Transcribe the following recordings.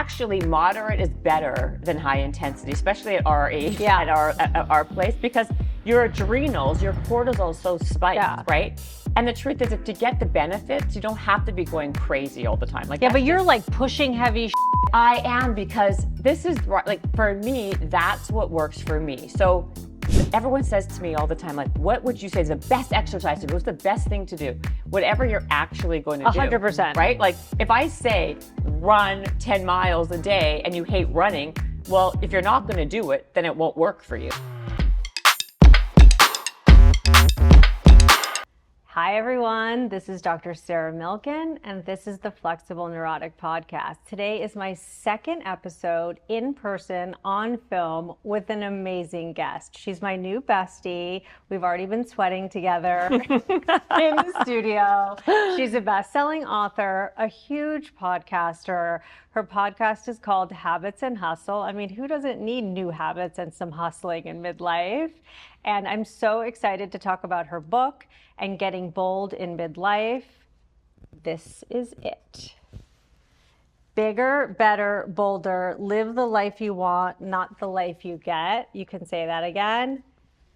actually moderate is better than high intensity, especially at our age, at our place, because your adrenals, your cortisol is so spiked, right? And the truth is that to get the benefits, you don't have to be going crazy all the time. Like, but you're like pushing heavy I am, because this is like, for me, that's what works for me. So everyone says to me all the time, like, what would you say is the best exercise to do? What's the best thing to do? Whatever you're actually going to do. 100%. Right? Like, if I say run 10 miles a day and you hate running, well, if you're not going to do it, then it won't work for you. Hi everyone, this is Dr. Sarah Milken, and this is the Flexible Neurotic Podcast. Today is my second episode in person on film with an amazing guest. She's my new bestie. We've already been sweating together in the studio. She's a best-selling author, a huge podcaster. Her podcast is called Habits and Hustle. I mean, who doesn't need new habits and some hustling in midlife? And I'm so excited to talk about her book and getting bold in midlife. This is it. Bigger, better, bolder, live the life you want, not the life you get. You can say that again.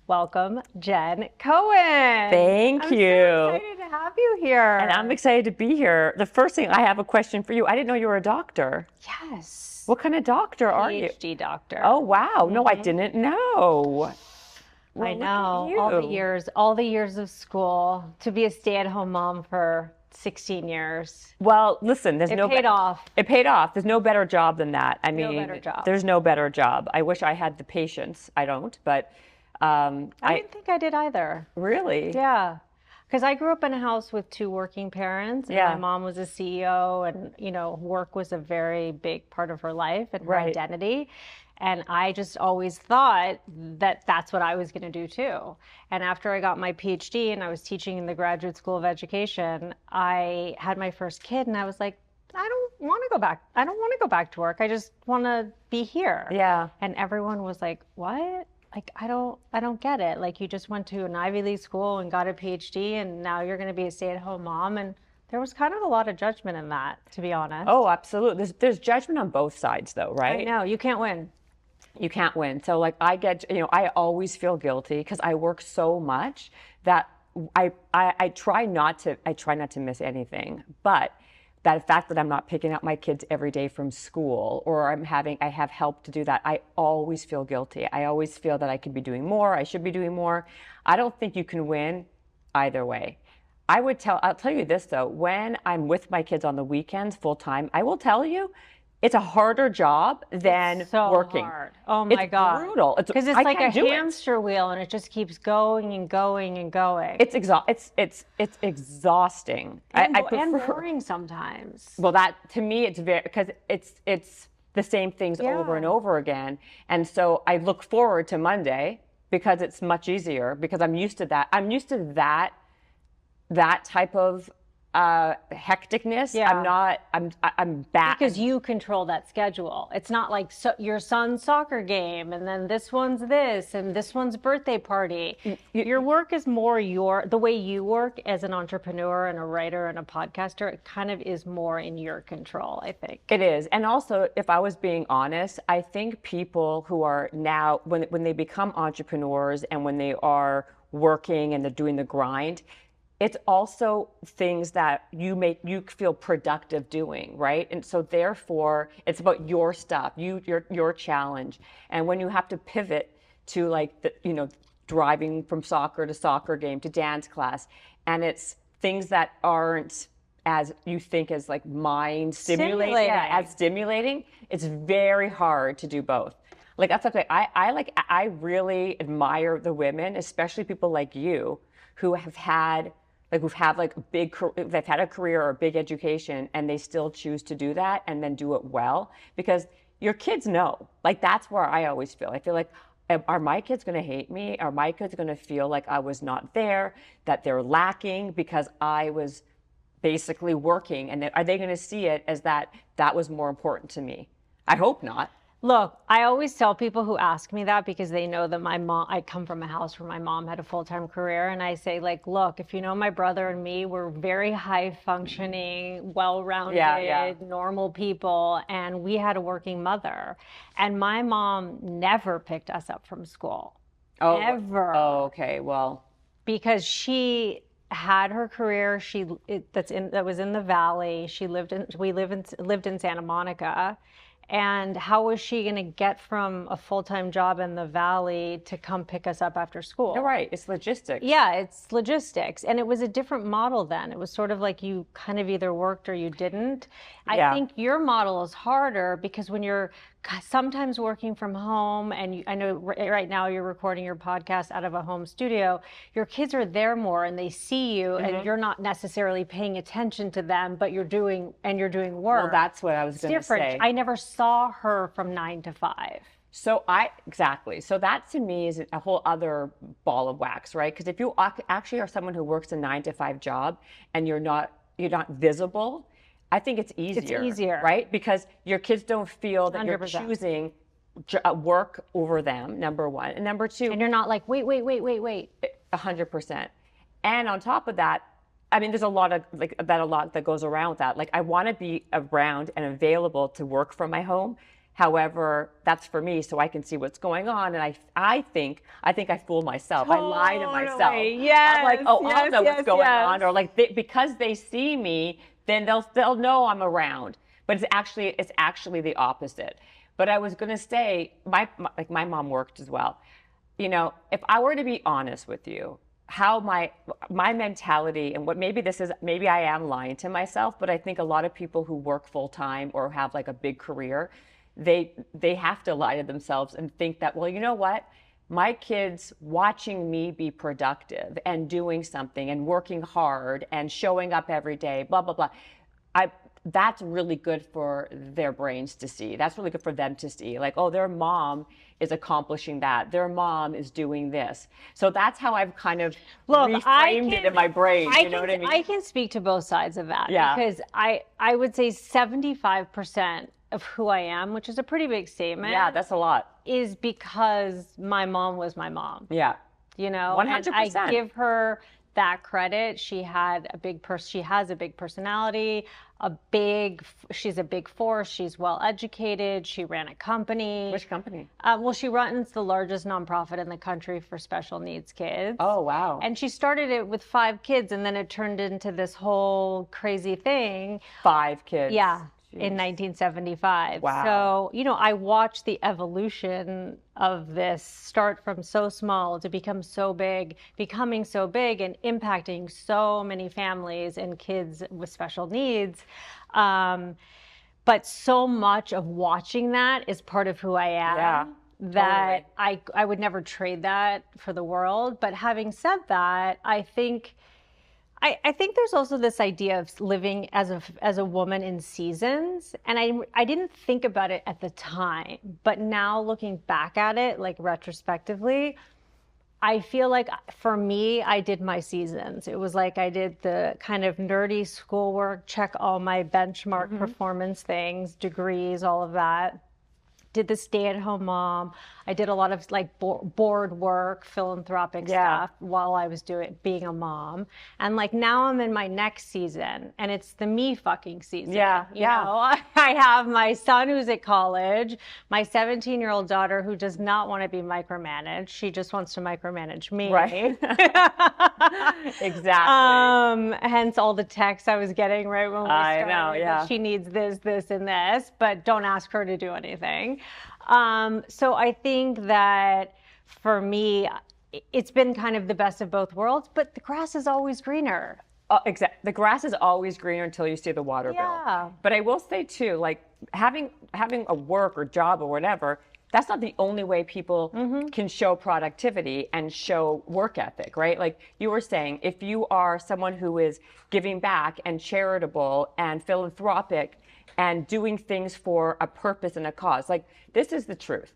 Welcome, Jen Cohen. Thank you. I'm so excited to have you here. And I'm excited to be here. The first thing, I have a question for you. I didn't know you were a doctor. Yes. What kind of doctor are you? PhD doctor. Oh, wow. No, I didn't know. Well, I know, all the years of school, to be a stay-at-home mom for 16 years. Well, listen, It paid off. It paid off. There's no better job than that. I mean, better job. There's no better job. I wish I had the patience. I don't, but I didn't think I did either. Really? Yeah. Because I grew up in a house with two working parents. And my mom was a CEO, and, you know, work was a very big part of her life and her identity. And I just always thought that that's what I was going to do too. And after I got my PhD and I was teaching in the Graduate School of Education, I had my first kid and I was like, I don't want to go back. I don't want to go back to work. I just want to be here. Yeah. And everyone was like, what? Like, I don't get it. Like, you just went to an Ivy League school and got a PhD and now you're going to be a stay-at-home mom. And there was kind of a lot of judgment in that, to be honest. Oh, absolutely. There's judgment on both sides though, right? I know, you can't win. You can't win. So like I always feel guilty because I work so much that I try not to miss anything. But that fact that I'm not picking up my kids every day from school, or I have help to do that, I always feel guilty. I always feel that I could be doing more, I should be doing more. I don't think you can win either way. I'll tell you this though, when I'm with my kids on the weekends full time, I will tell you, it's a harder job than working. Hard. Oh my God. It's brutal. Because it's like a hamster wheel and it just keeps going and going and going. It's exhausting. And boring sometimes. Well, that to me, it's because it's the same things over and over again. And so I look forward to Monday because it's much easier because I'm used to that. I'm used to that type of hecticness. I'm back. Because you control that schedule. It's not like your son's soccer game and then this one's this and this one's birthday party. Your work is more the way you work as an entrepreneur and a writer and a podcaster, it kind of is more in your control, I think. It is. And also, if I was being honest, I think people who are now, when they become entrepreneurs and when they are working and they're doing the grind, it's also things that you feel productive doing, right? And so therefore, it's about your stuff, your challenge. And when you have to pivot to like driving from soccer to soccer game to dance class, and it's things that aren't as you think as like mind stimulating, it's very hard to do both. Like that's something I really admire the women, especially people like you, who have had they've had a career or a big education and they still choose to do that and then do it well, because your kids know. Like that's where I always feel. I feel like, are my kids going to hate me? Are my kids going to feel like I was not there, that they're lacking because I was basically working? And are they going to see it as that was more important to me? I hope not. Look, I always tell people who ask me that because they know that I come from a house where my mom had a full-time career. And I say, like, look, if you know my brother and me, we're very high functioning, well-rounded, normal people. And we had a working mother. And my mom never picked us up from school. Oh, Ever. oh, okay. Well, Because she had her career. That was in the Valley. Lived in Santa Monica. And how was she going to get from a full-time job in the Valley to come pick us up after school? you're right. It's logistics. Yeah, it's logistics. And it was a different model then. It was sort of like you kind of either worked or you didn't. I think your model is harder because when you're sometimes working from home, and I know right now you're recording your podcast out of a home studio, your kids are there more and they see you and you're not necessarily paying attention to them, but you're doing work. Well, that's what I was going to say. I never saw her from 9 to 5. Exactly. So that to me is a whole other ball of wax, right? Because if you actually are someone who works a 9 to 5 job and you're not visible, I think it's easier. It's easier. Right? Because your kids don't feel that 100%. you're choosing work over them, number one. And number two. And you're not like, wait. 100%. And on top of that, I mean, there's a lot that goes around with that. Like, I want to be around and available to work from my home. However, that's for me, so I can see what's going on. And I think I fool myself. Totally. I lie to myself. Yes. I'm like, oh, yes, I'll know yes, what's going yes. on, or like because they see me, then they'll know I'm around. But it's actually the opposite. But I was gonna say, my mom worked as well. You know, if I were to be honest with you, how my mentality and maybe I am lying to myself, but I think a lot of people who work full time or have like a big career, they have to lie to themselves and think that, well, you know what? My kids watching me be productive and doing something and working hard and showing up every day, blah, blah, blah. That's really good for their brains to see. That's really good for them to see. Like, oh, their mom is accomplishing that. Their mom is doing this. So that's how I've kind of reframed it in my brain. You know what I mean? I can speak to both sides of that. Yeah. Because I would say 75% of who I am, which is a pretty big statement. Yeah, that's a lot. Is because my mom was my mom. Yeah. You know, 100%. And I give her that credit. She has a big personality, she's a big force. She's well educated. She ran a company. Which company? Well, she runs the largest nonprofit in the country for special needs kids. Oh, wow. And she started it with 5 kids, and then it turned into this whole crazy thing. 5 kids. Yeah. Jeez. In 1975. Wow. So, you know, I watched the evolution of this start from so small to becoming so big and impacting so many families and kids with special needs. But so much of watching that is part of who I am. Yeah. That Totally. I would never trade that for the world. But having said that, I think there's also this idea of living as a woman in seasons. And I didn't think about it at the time, but now looking back at it, like retrospectively, I feel like for me, I did my seasons. It was like I did the kind of nerdy schoolwork, check all my benchmark performance things, degrees, all of that. Did the stay-at-home mom. I did a lot of like board work, philanthropic stuff while I was being a mom. And like now I'm in my next season, and it's the me fucking season. Yeah, you know, I have my son who's at college, my 17-year-old daughter who does not want to be micromanaged. She just wants to micromanage me. Right. Exactly. Hence all the texts I was getting right when we started. I know, yeah. She needs this, this, and this, but don't ask her to do anything. So I think that for me, it's been kind of the best of both worlds, but the grass is always greener. Exactly. The grass is always greener until you see the water bill. But I will say too, like having a work or job or whatever, that's not the only way people can show productivity and show work ethic, right? Like you were saying, if you are someone who is giving back and charitable and philanthropic and doing things for a purpose and a cause, like this is the truth.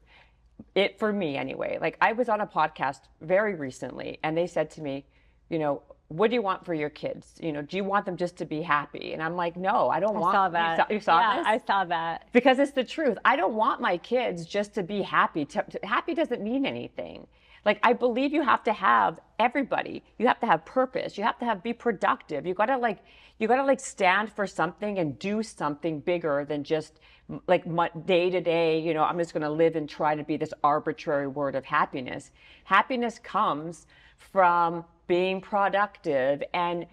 For me anyway, like I was on a podcast very recently and they said to me, you know, what do you want for your kids? You know, do you want them just to be happy? And I'm like, no, I don't want. I saw that. You saw this? I saw that. Because it's the truth. I don't want my kids just to be happy. Happy doesn't mean anything. Like, I believe you have to have everybody. You have to have purpose. You have to be productive. You gotta stand for something and do something bigger than just like day to day. You know, I'm just gonna live and try to be this arbitrary word of happiness. Happiness comes from being productive and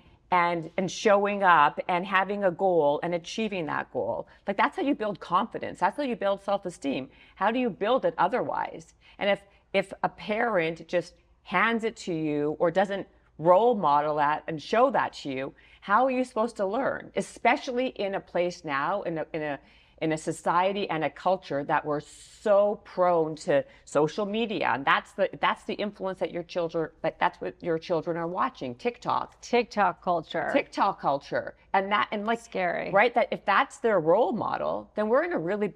showing up and having a goal and achieving that goal. Like, that's how you build confidence. That's how you build self-esteem. How do you build it otherwise? And if a parent just hands it to you or doesn't role model that and show that to you, how are you supposed to learn? Especially in a place now, in a society and a culture that we're so prone to social media, and that's the influence that your children, that's what your children are watching. TikTok culture, and like scary, right? That if that's their role model, then we're in a really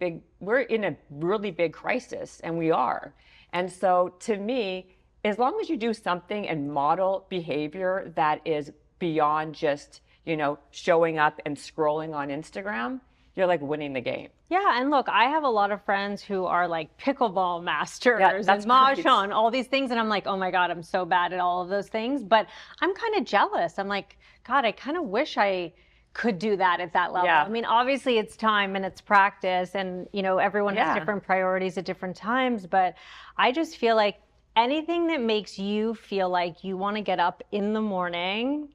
big crisis, and we are. And so, to me, as long as you do something and model behavior that is beyond just, you know, showing up and scrolling on Instagram, you're like winning the game. Yeah, and look, I have a lot of friends who are like pickleball masters and great. mahjong, all these things, and I'm like, oh my God, I'm so bad at all of those things. But I'm kind of jealous. I'm like, God, I kind of wish I could do that at that level. Yeah. I mean, obviously it's time and it's practice, and you know, everyone has different priorities at different times, but I just feel like anything that makes you feel like you want to get up in the morning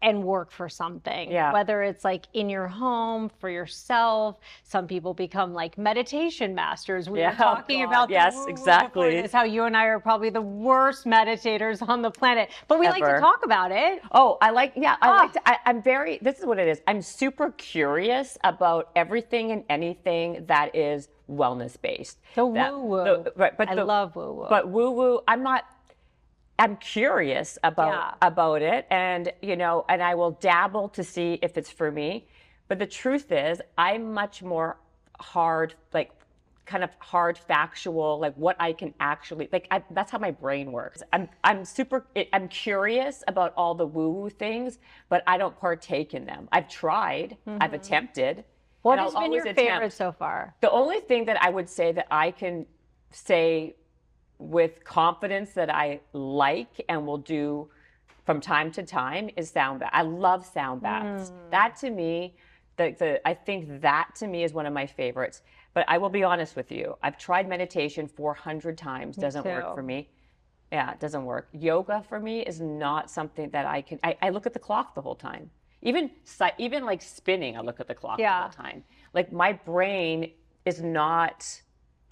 and work for something, whether it's like in your home for yourself. Some people become like meditation masters. We were talking about exactly. This, how you and I are probably the worst meditators on the planet, but we like to talk about it. Oh, this is what it is. I'm super curious about everything and anything that is wellness based. The woo-woo. I love woo-woo. But woo-woo, I'm curious about it, and you know, and I will dabble to see if it's for me. But the truth is, I'm much more hard, like kind of hard factual, like what I can actually that's how my brain works. I'm curious about all the woo-woo things, but I don't partake in them. I've tried, I've attempted. What has been your favorite so far? The only thing that I would say that I can say with confidence that I like and will do from time to time is sound bath. I love sound baths. That to me, I think that to me is one of my favorites. But I will be honest with you. I've tried meditation 400 times. Doesn't work for me. Yeah, it doesn't work. Yoga for me is not something that I look at the clock the whole time. Even like spinning, I look at the clock the whole time. Like, my brain is not.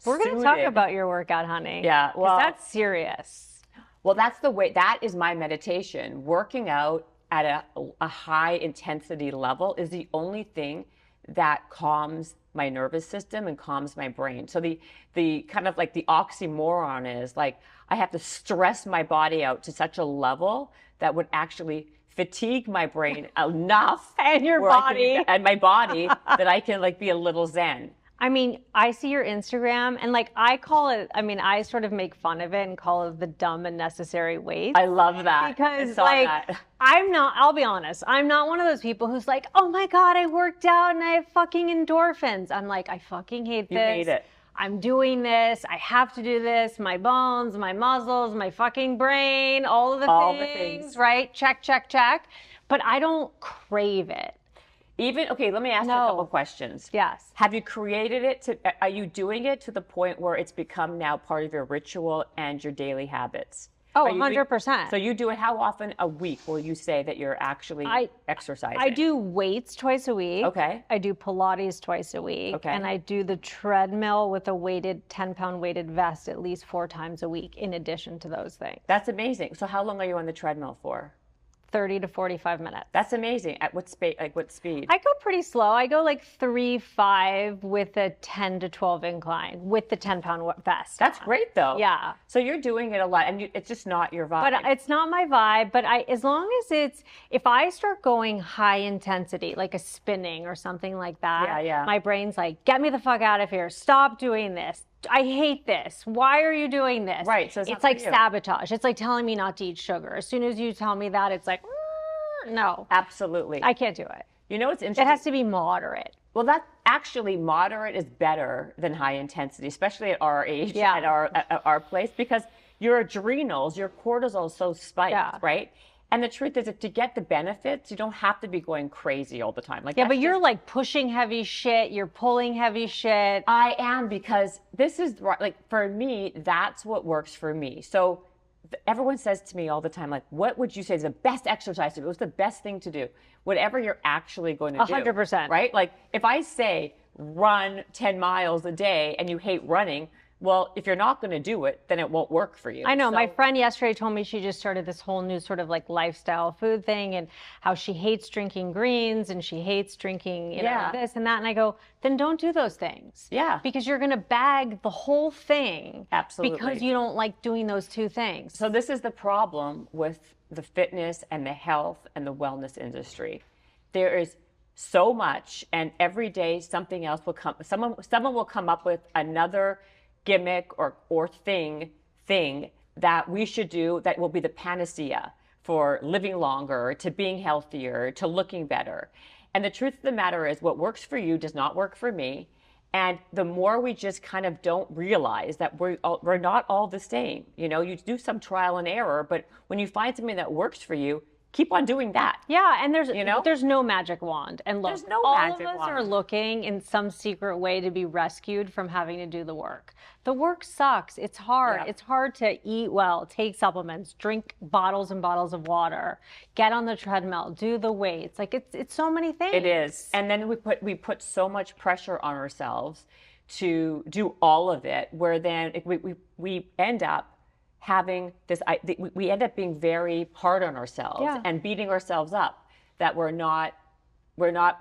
We're going to talk about your workout, honey. Yeah, well, that's serious. Well, that's the way. That is my meditation. Working out at a high intensity level is the only thing that calms my nervous system and calms my brain. So the kind of like the oxymoron is like I have to stress my body out to such a level that would actually fatigue my brain enough and your body and my body that I can like be a little zen. I mean, I see your Instagram and like I call it, I mean, I sort of make fun of it and call it the dumb and necessary weight. I love that. Because like, I'll be honest, I'm not one of those people who's like, oh my God, I worked out and I have fucking endorphins. I'm like, I fucking hate this. You hate it. I'm doing this. I have to do this. My bones, my muscles, my fucking brain, all of the things, right? Check, check, check. But I don't crave it. Okay, let me ask you a couple questions. Yes. Have you created it are you doing it to the point where it's become now part of your ritual and your daily habits? Oh, 100%. So you do it how often a week will you say that you're actually exercising? I do weights twice a week. Okay. I do Pilates twice a week. Okay. And I do the treadmill with a 10-pound weighted vest at least 4 times a week in addition to those things. That's amazing. So how long are you on the treadmill for? 30 to 45 minutes. That's amazing. At what speed? I go pretty slow. I go like 3-5 with a 10 to 12 incline with the 10-pound vest. That's great though. Yeah. So you're doing it a lot, and it's just not your vibe. But it's not my vibe. But as long as if I start going high intensity, like a spinning or something like that, my brain's like, get me the fuck out of here. Stop doing this. I hate this. Why are you doing this? Right. So it's like sabotage. It's like telling me not to eat sugar. As soon as you tell me that, it's like, No, Absolutely. I can't do it. You know, it's It interesting. has to be moderate. Well, that actually moderate is better than high intensity, especially at our age, Yeah. at our place, because your adrenals, your cortisol is so spiked, Yeah. right? And the truth is that to get the benefits, you don't have to be going crazy all the time. Like Yeah, that's but you're just- like pushing heavy shit, you're pulling heavy shit. I am, because this is like, for me, that's what works for me. So everyone says to me all the time, like, what would you say is the best exercise to do? What's the best thing to do? Whatever you're actually going to do. 100%. Right? Like if I say run 10 miles a day and you hate running, well, if you're not going to do it, then it won't work for you. I know. So- My friend yesterday told me she just started this whole new sort of like lifestyle food thing and how she hates drinking greens and she hates drinking, you know, Yeah. this and that. And I go, then don't do those things. Yeah. Because you're going to bag the whole thing. Absolutely. Because you don't like doing those two things. So this is the problem with the fitness and the health and the wellness industry. There is so much, and every day something else will come. Someone will come up with another gimmick or thing that we should do that will be the panacea for living longer, to being healthier, to looking better. And the truth of the matter is, what works for you does not work for me. And the more we just kind of don't realize that we're not all the same. You know, you do some trial and error, but when you find something that works for you, keep on doing that. Yeah, and there's You know? there's no magic wand. And look, There's no all magic of us wand. are looking in some secret way to be rescued from having to do the work. The work sucks. It's hard. Yeah. It's hard to eat well, take supplements, drink bottles and bottles of water, get on the treadmill, do the weights. Like it's so many things. It is. And then we put so much pressure on ourselves to do all of it, where then we end up having this, we end up being very hard on ourselves Yeah. and beating ourselves up that we're not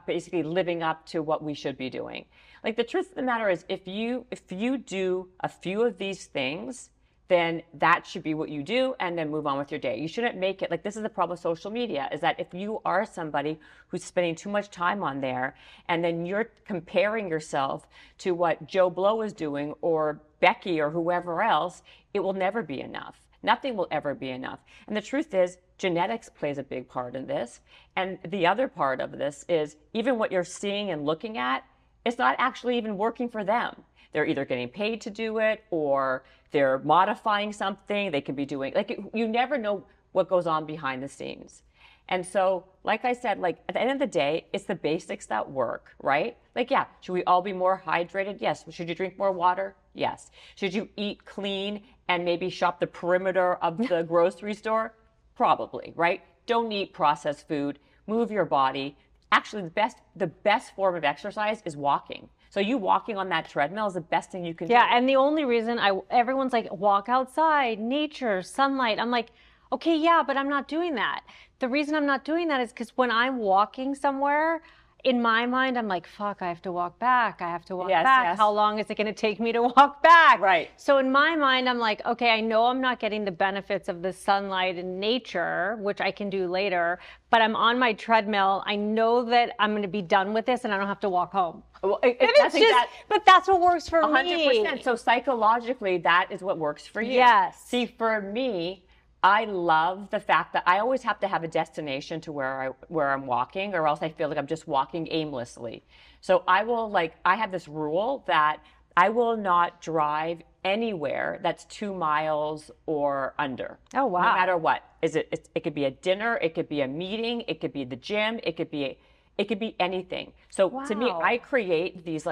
basically living up to what we should be doing. Like the truth of the matter is, if you do a few of these things, then that should be what you do, and then move on with your day. You shouldn't make it like, this is the problem with social media, is that if you are somebody who's spending too much time on there, and then you're comparing yourself to what Joe Blow is doing or Becky or whoever else, it will never be enough. Nothing will ever be enough. And the truth is, genetics plays a big part in this. And the other part of this is, even what you're seeing and looking at, it's not actually even working for them. They're either getting paid to do it, or they're modifying something. They can be doing, like, you never know what goes on behind the scenes. And so, like I said, like at the end of the day, it's the basics that work, right? Like, yeah, should we all be more hydrated? Yes. Should you drink more water? Yes. Should you eat clean and maybe shop the perimeter of the grocery store? Probably, right? Don't eat processed food. Move your body. Actually, the best form of exercise is walking. So you walking on that treadmill is the best thing you can do. Yeah, and the only reason everyone's like, walk outside, nature, sunlight. I'm like, okay, yeah, but I'm not doing that. The reason I'm not doing that is because when I'm walking somewhere, in my mind, I'm like, fuck, I have to walk back. I have to walk Yes, back. yes. How long is it going to take me to walk back? Right. So in my mind, I'm like, okay, I know I'm not getting the benefits of the sunlight and nature, which I can do later, but I'm on my treadmill. I know that I'm going to be done with this and I don't have to walk home. Well, But that's what works for 100%. me. So psychologically, that is what works for you. Yes. See, for me, I love the fact that I always have to have a destination to where I'm walking, or else I feel like I'm just walking aimlessly. So I have this rule that I will not drive anywhere that's 2 miles or under. Oh, wow. No matter what. It could be a dinner, it could be a meeting, it could be the gym, it could be anything. So to me, Wow. I create these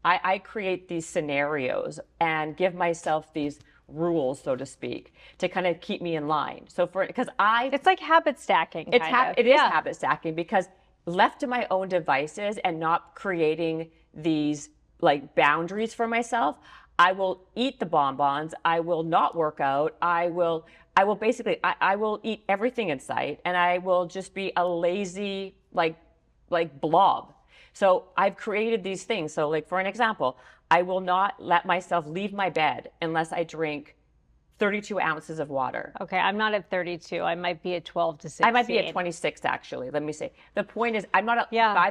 I create these scenarios and give myself these rules, so to speak, to kind of keep me in line. So It's like habit stacking. it kind of. is habit stacking, because left to my own devices and not creating these like boundaries for myself, I will eat the bonbons. I will not work out. I will eat everything in sight, and I will just be a lazy like blob. So I've created these things. So like, for an example, I will not let myself leave my bed unless I drink 32 ounces of water. Okay, I'm not at 32. I might be at 12 to 16. I might be at 26, actually. Let me say. The point is, I'm not, Yeah. by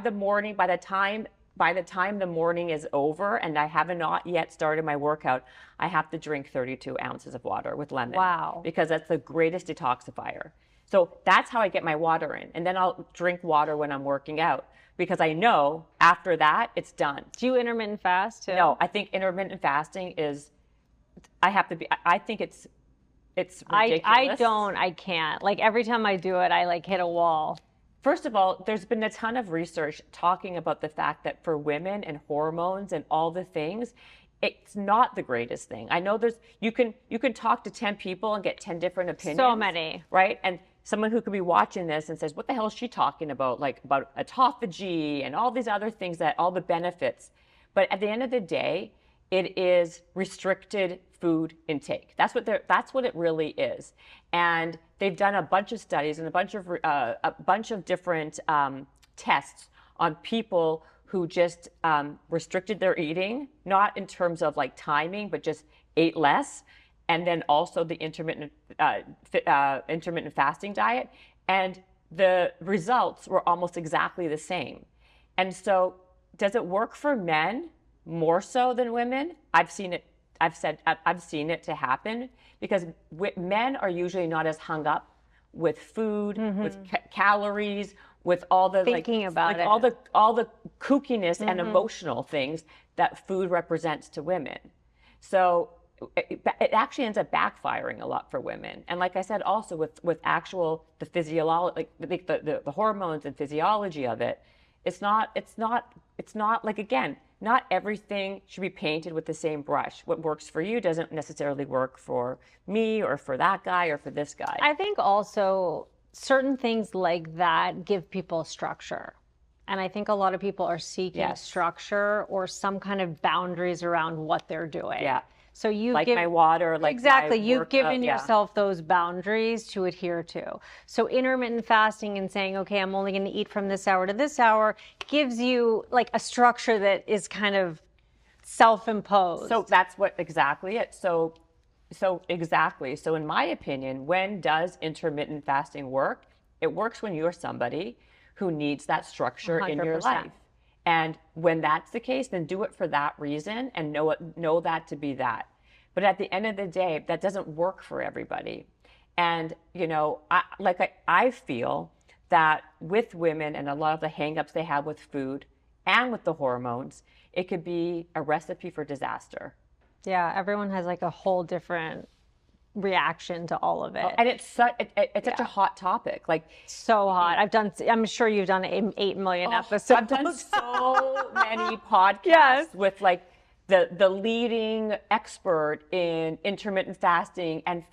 the time the morning is over and I have not yet started my workout, I have to drink 32 ounces of water with lemon. Wow. Because that's the greatest detoxifier. So that's how I get my water in. And then I'll drink water when I'm working out because I know after that it's done. Do you intermittent fast too? No, I think intermittent fasting is, I think it's ridiculous. I can't. Like every time I do it, I like hit a wall. First of all, there's been a ton of research talking about the fact that for women and hormones and all the things, it's not the greatest thing. I know you can talk to 10 people and get 10 different opinions. So many. Right? And someone who could be watching this and says, what the hell is she talking about? Like about autophagy and all these other things, that all the benefits. But at the end of the day, it is restricted food intake. That's what it really is. And they've done a bunch of studies and a bunch of different tests on people who just restricted their eating, not in terms of like timing, but just ate less. And then also the intermittent fasting diet. And the results were almost exactly the same. And so does it work for men more so than women? I've seen it to happen because men are usually not as hung up with food, with calories, with all the thinking about it, all the kookiness and emotional things that food represents to women. So it actually ends up backfiring a lot for women. And like I said, also with actual the physiology, like the hormones and physiology of it, it's not like, again, not everything should be painted with the same brush. What works for you doesn't necessarily work for me or for that guy or for this guy. I think also certain things like that give people structure. And I think a lot of people are seeking structure or some kind of boundaries around what they're doing. Yeah. So you like my water, like exactly. my You've given yeah. yourself those boundaries to adhere to. So intermittent fasting and saying, okay, I'm only going to eat from this hour to this hour gives you like a structure that is kind of self-imposed. So that's exactly it. So exactly. So in my opinion, when does intermittent fasting work? It works when you're somebody who needs that structure 100%. In your life. And when that's the case, then do it for that reason and know that to be that. But at the end of the day, that doesn't work for everybody. And, I feel that with women and a lot of the hangups they have with food and with the hormones, it could be a recipe for disaster. Yeah, everyone has like a whole different reaction to all of it. And it's such a hot topic, like so hot. I'm sure you've done 8 million episodes. I've done so many podcasts with like the leading expert in intermittent fasting and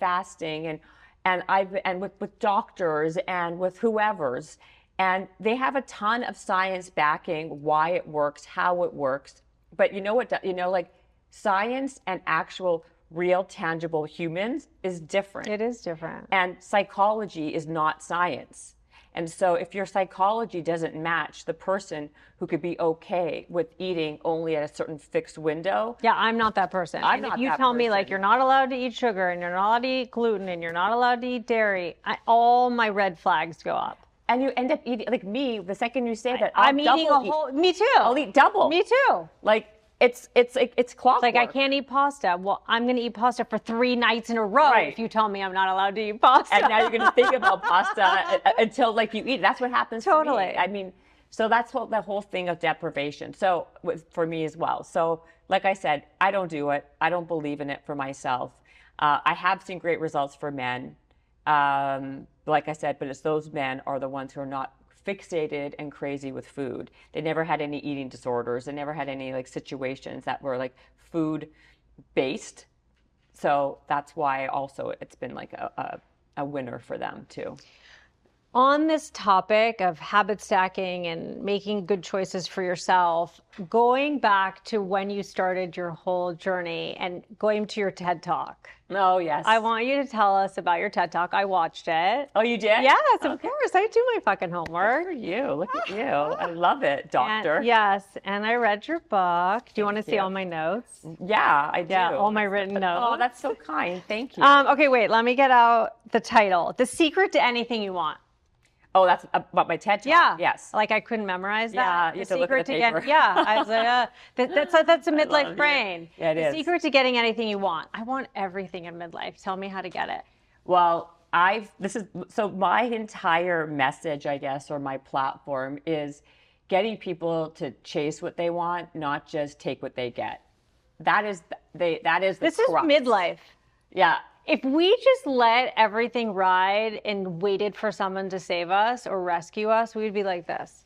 with doctors and with whoever's, and they have a ton of science backing why it works, how it works. But you know what? Like science and actual real tangible humans is different. It is different. And psychology is not science. And so if your psychology doesn't match the person who could be okay with eating only at a certain fixed window. Yeah, I'm not that person. If you tell me like you're not allowed to eat sugar and you're not allowed to eat gluten and you're not allowed to eat dairy, all my red flags go up. And you end up eating, like me, the second you say that, I'm eating a whole, me too. I'll eat double. Me too. Like, it's clockwork. Like I can't eat pasta. Well, I'm going to eat pasta for 3 nights in a row if you tell me I'm not allowed to eat pasta. And now you're going to think about pasta until like you eat. That's what happens to me. I mean, so that's the whole thing of deprivation. So for me as well. So like I said, I don't do it. I don't believe in it for myself. I have seen great results for men. Like I said, but it's those men are the ones who are not fixated and crazy with food. They never had any eating disorders. They never had any like situations that were like food based. So that's why also it's been like a winner for them too. On this topic of habit stacking and making good choices for yourself, going back to when you started your whole journey and going to your TED Talk. Oh, yes. I want you to tell us about your TED Talk. I watched it. Oh, you did? Yes, of course. I do my fucking homework. Good for you. Look at you. I love it, doctor. Yes, and I read your book. Do you want to see all my notes? Yeah, I do. Yeah, all my written notes. Oh, that's so kind. Thank you. Okay, wait. Let me get out the title. The Secret to Anything You Want. Oh, that's about my TED Talk? Yeah. Yes. Like I couldn't memorize that. Yeah, you have to look at the paper. I was like, that's a midlife brain. Yeah, it is. The secret to getting anything you want. I want everything in midlife. Tell me how to get it. Well, so my entire message, I guess, or my platform is getting people to chase what they want, not just take what they get. That is the This is crux. midlife. Yeah. If we just let everything ride and waited for someone to save us or rescue us, we'd be like this.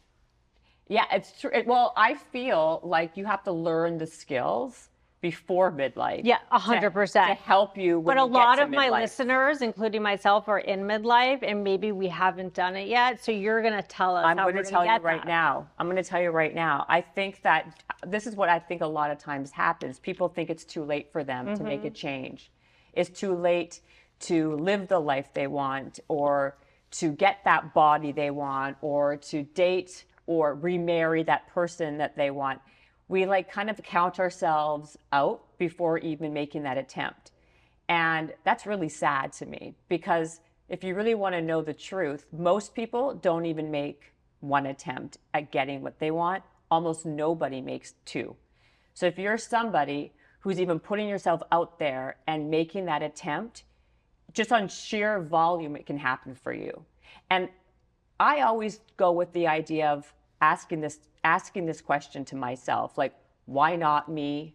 Yeah, it's true. Well, I feel like you have to learn the skills before midlife. Yeah, 100%. To help you when But a you get lot to of my midlife. listeners, including myself, are in midlife, and maybe we haven't done it yet. So you're going to tell us I'm how going we're to going tell to you get right that. now. I'm going to tell you right now. I think that this is what I think a lot of times happens. People think it's too late for them to make a change. It's too late to live the life they want, or to get that body they want, or to date or remarry that person that they want. We like kind of count ourselves out before even making that attempt. And that's really sad to me, because if you really want to know the truth, most people don't even make one attempt at getting what they want. Almost nobody makes two. So if you're somebody who's even putting yourself out there and making that attempt, just on sheer volume, it can happen for you. And I always go with the idea of asking this question to myself, like, why not me?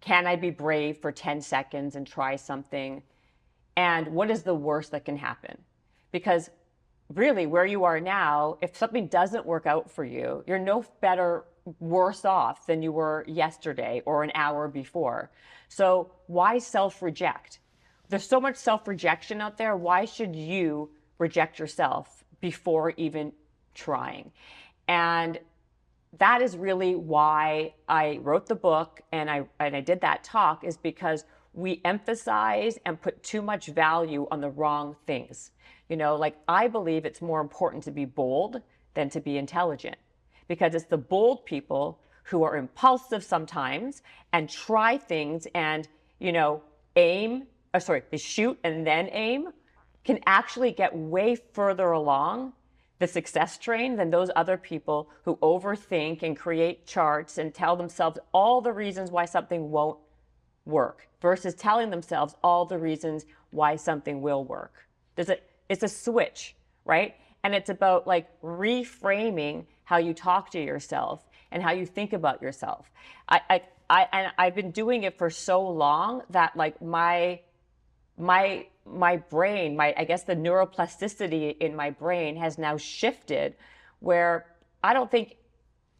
Can I be brave for 10 seconds and try something? And what is the worst that can happen? Because really, where you are now, if something doesn't work out for you, you're no worse off than you were yesterday or an hour before. So why self-reject? There's so much self-rejection out there. Why should you reject yourself before even trying? And that is really why I wrote the book and I did that talk, is because we emphasize and put too much value on the wrong things. You know, like, I believe it's more important to be bold than to be intelligent, because it's the bold people who are impulsive sometimes and try things and, you know, they shoot and then aim, can actually get way further along the success train than those other people who overthink and create charts and tell themselves all the reasons why something won't work versus telling themselves all the reasons why something will work. It's a switch, right? And it's about like reframing how you talk to yourself and how you think about yourself. And I've been doing it for so long that like my brain, I guess the neuroplasticity in my brain has now shifted, where I don't think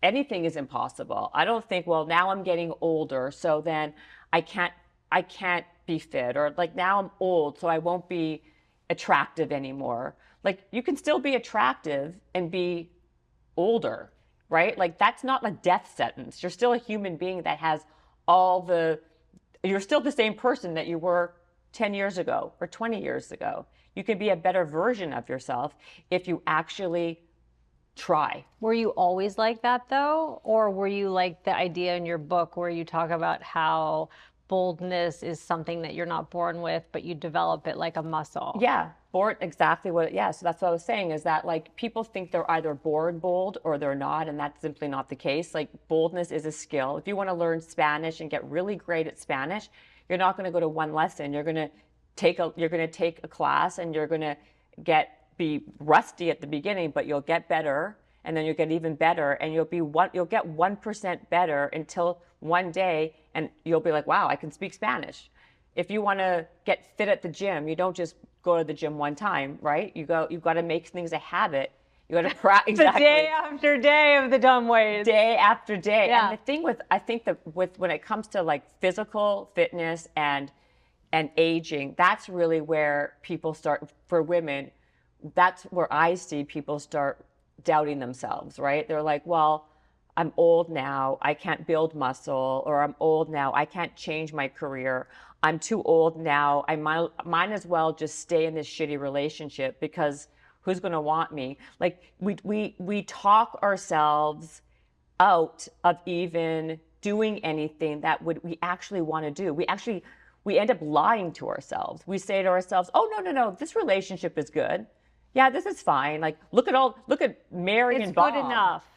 anything is impossible. I don't think, well, now I'm getting older, so then I can't be fit, or like now I'm old, so I won't be attractive anymore. Like, you can still be attractive and be older, right? Like, that's not a death sentence. You're still a human being that has you're still the same person that you were 10 years ago or 20 years ago. You can be a better version of yourself if you actually try. Were you always like that though? Or were you like the idea in your book where you talk about how boldness is something that you're not born with, but you develop it like a muscle? Yeah, exactly yeah. So that's what I was saying, is that like, people think they're either born bold or they're not, and that's simply not the case. Like, boldness is a skill. If you want to learn Spanish and get really great at Spanish, you're not going to go to one lesson. You're going to take a class, and you're going to be rusty at the beginning, but you'll get better, and then you'll get even better, and you'll get 1% better until one day, and you'll be like, wow, I can speak Spanish. If you want to get fit at the gym, you don't just go to the gym one time, right? You've got to make things a habit. You got to practice. Exactly. The day after day of the dumb ways. Day after day. Yeah. And the thing when it comes to like physical fitness and aging, that's really where people start, for women, that's where I see people start doubting themselves, right? They're like, well, I'm old now, I can't build muscle, or I'm old now, I can't change my career. I'm too old now, I might as well just stay in this shitty relationship, because who's going to want me? Like, we talk ourselves out of even doing anything that we actually want to do. We end up lying to ourselves. We say to ourselves, oh, no, this relationship is good. Yeah, this is fine. Like, look at Mary and Bob. It's good enough.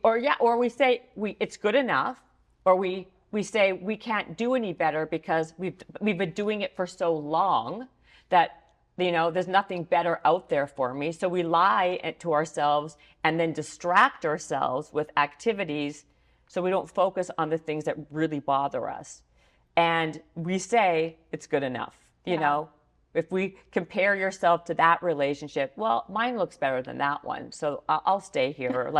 Or we say it's good enough, or we say we can't do any better because we've been doing it for so long that there's nothing better out there for me. So we lie to ourselves and then distract ourselves with activities so we don't focus on the things that really bother us. And we say it's good enough, you know? If we compare yourself to that relationship, well, mine looks better than that one, so I'll stay here.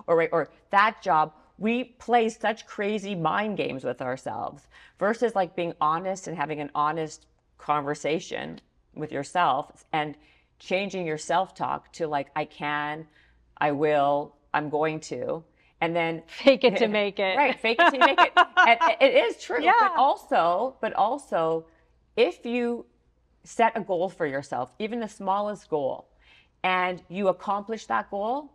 Or that job, we play such crazy mind games with ourselves versus like being honest and having an honest conversation with yourself and changing your self-talk to like, I can, I will, I'm going to. And then fake it to make it. Right, fake it to make it. And it is true. Yeah. But also, if you set a goal for yourself, even the smallest goal, and you accomplish that goal,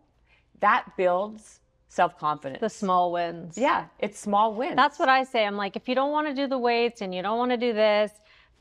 that builds self-confidence. The small wins. Yeah, it's small wins. That's what I say. I'm like, if you don't want to do the weights and you don't want to do this,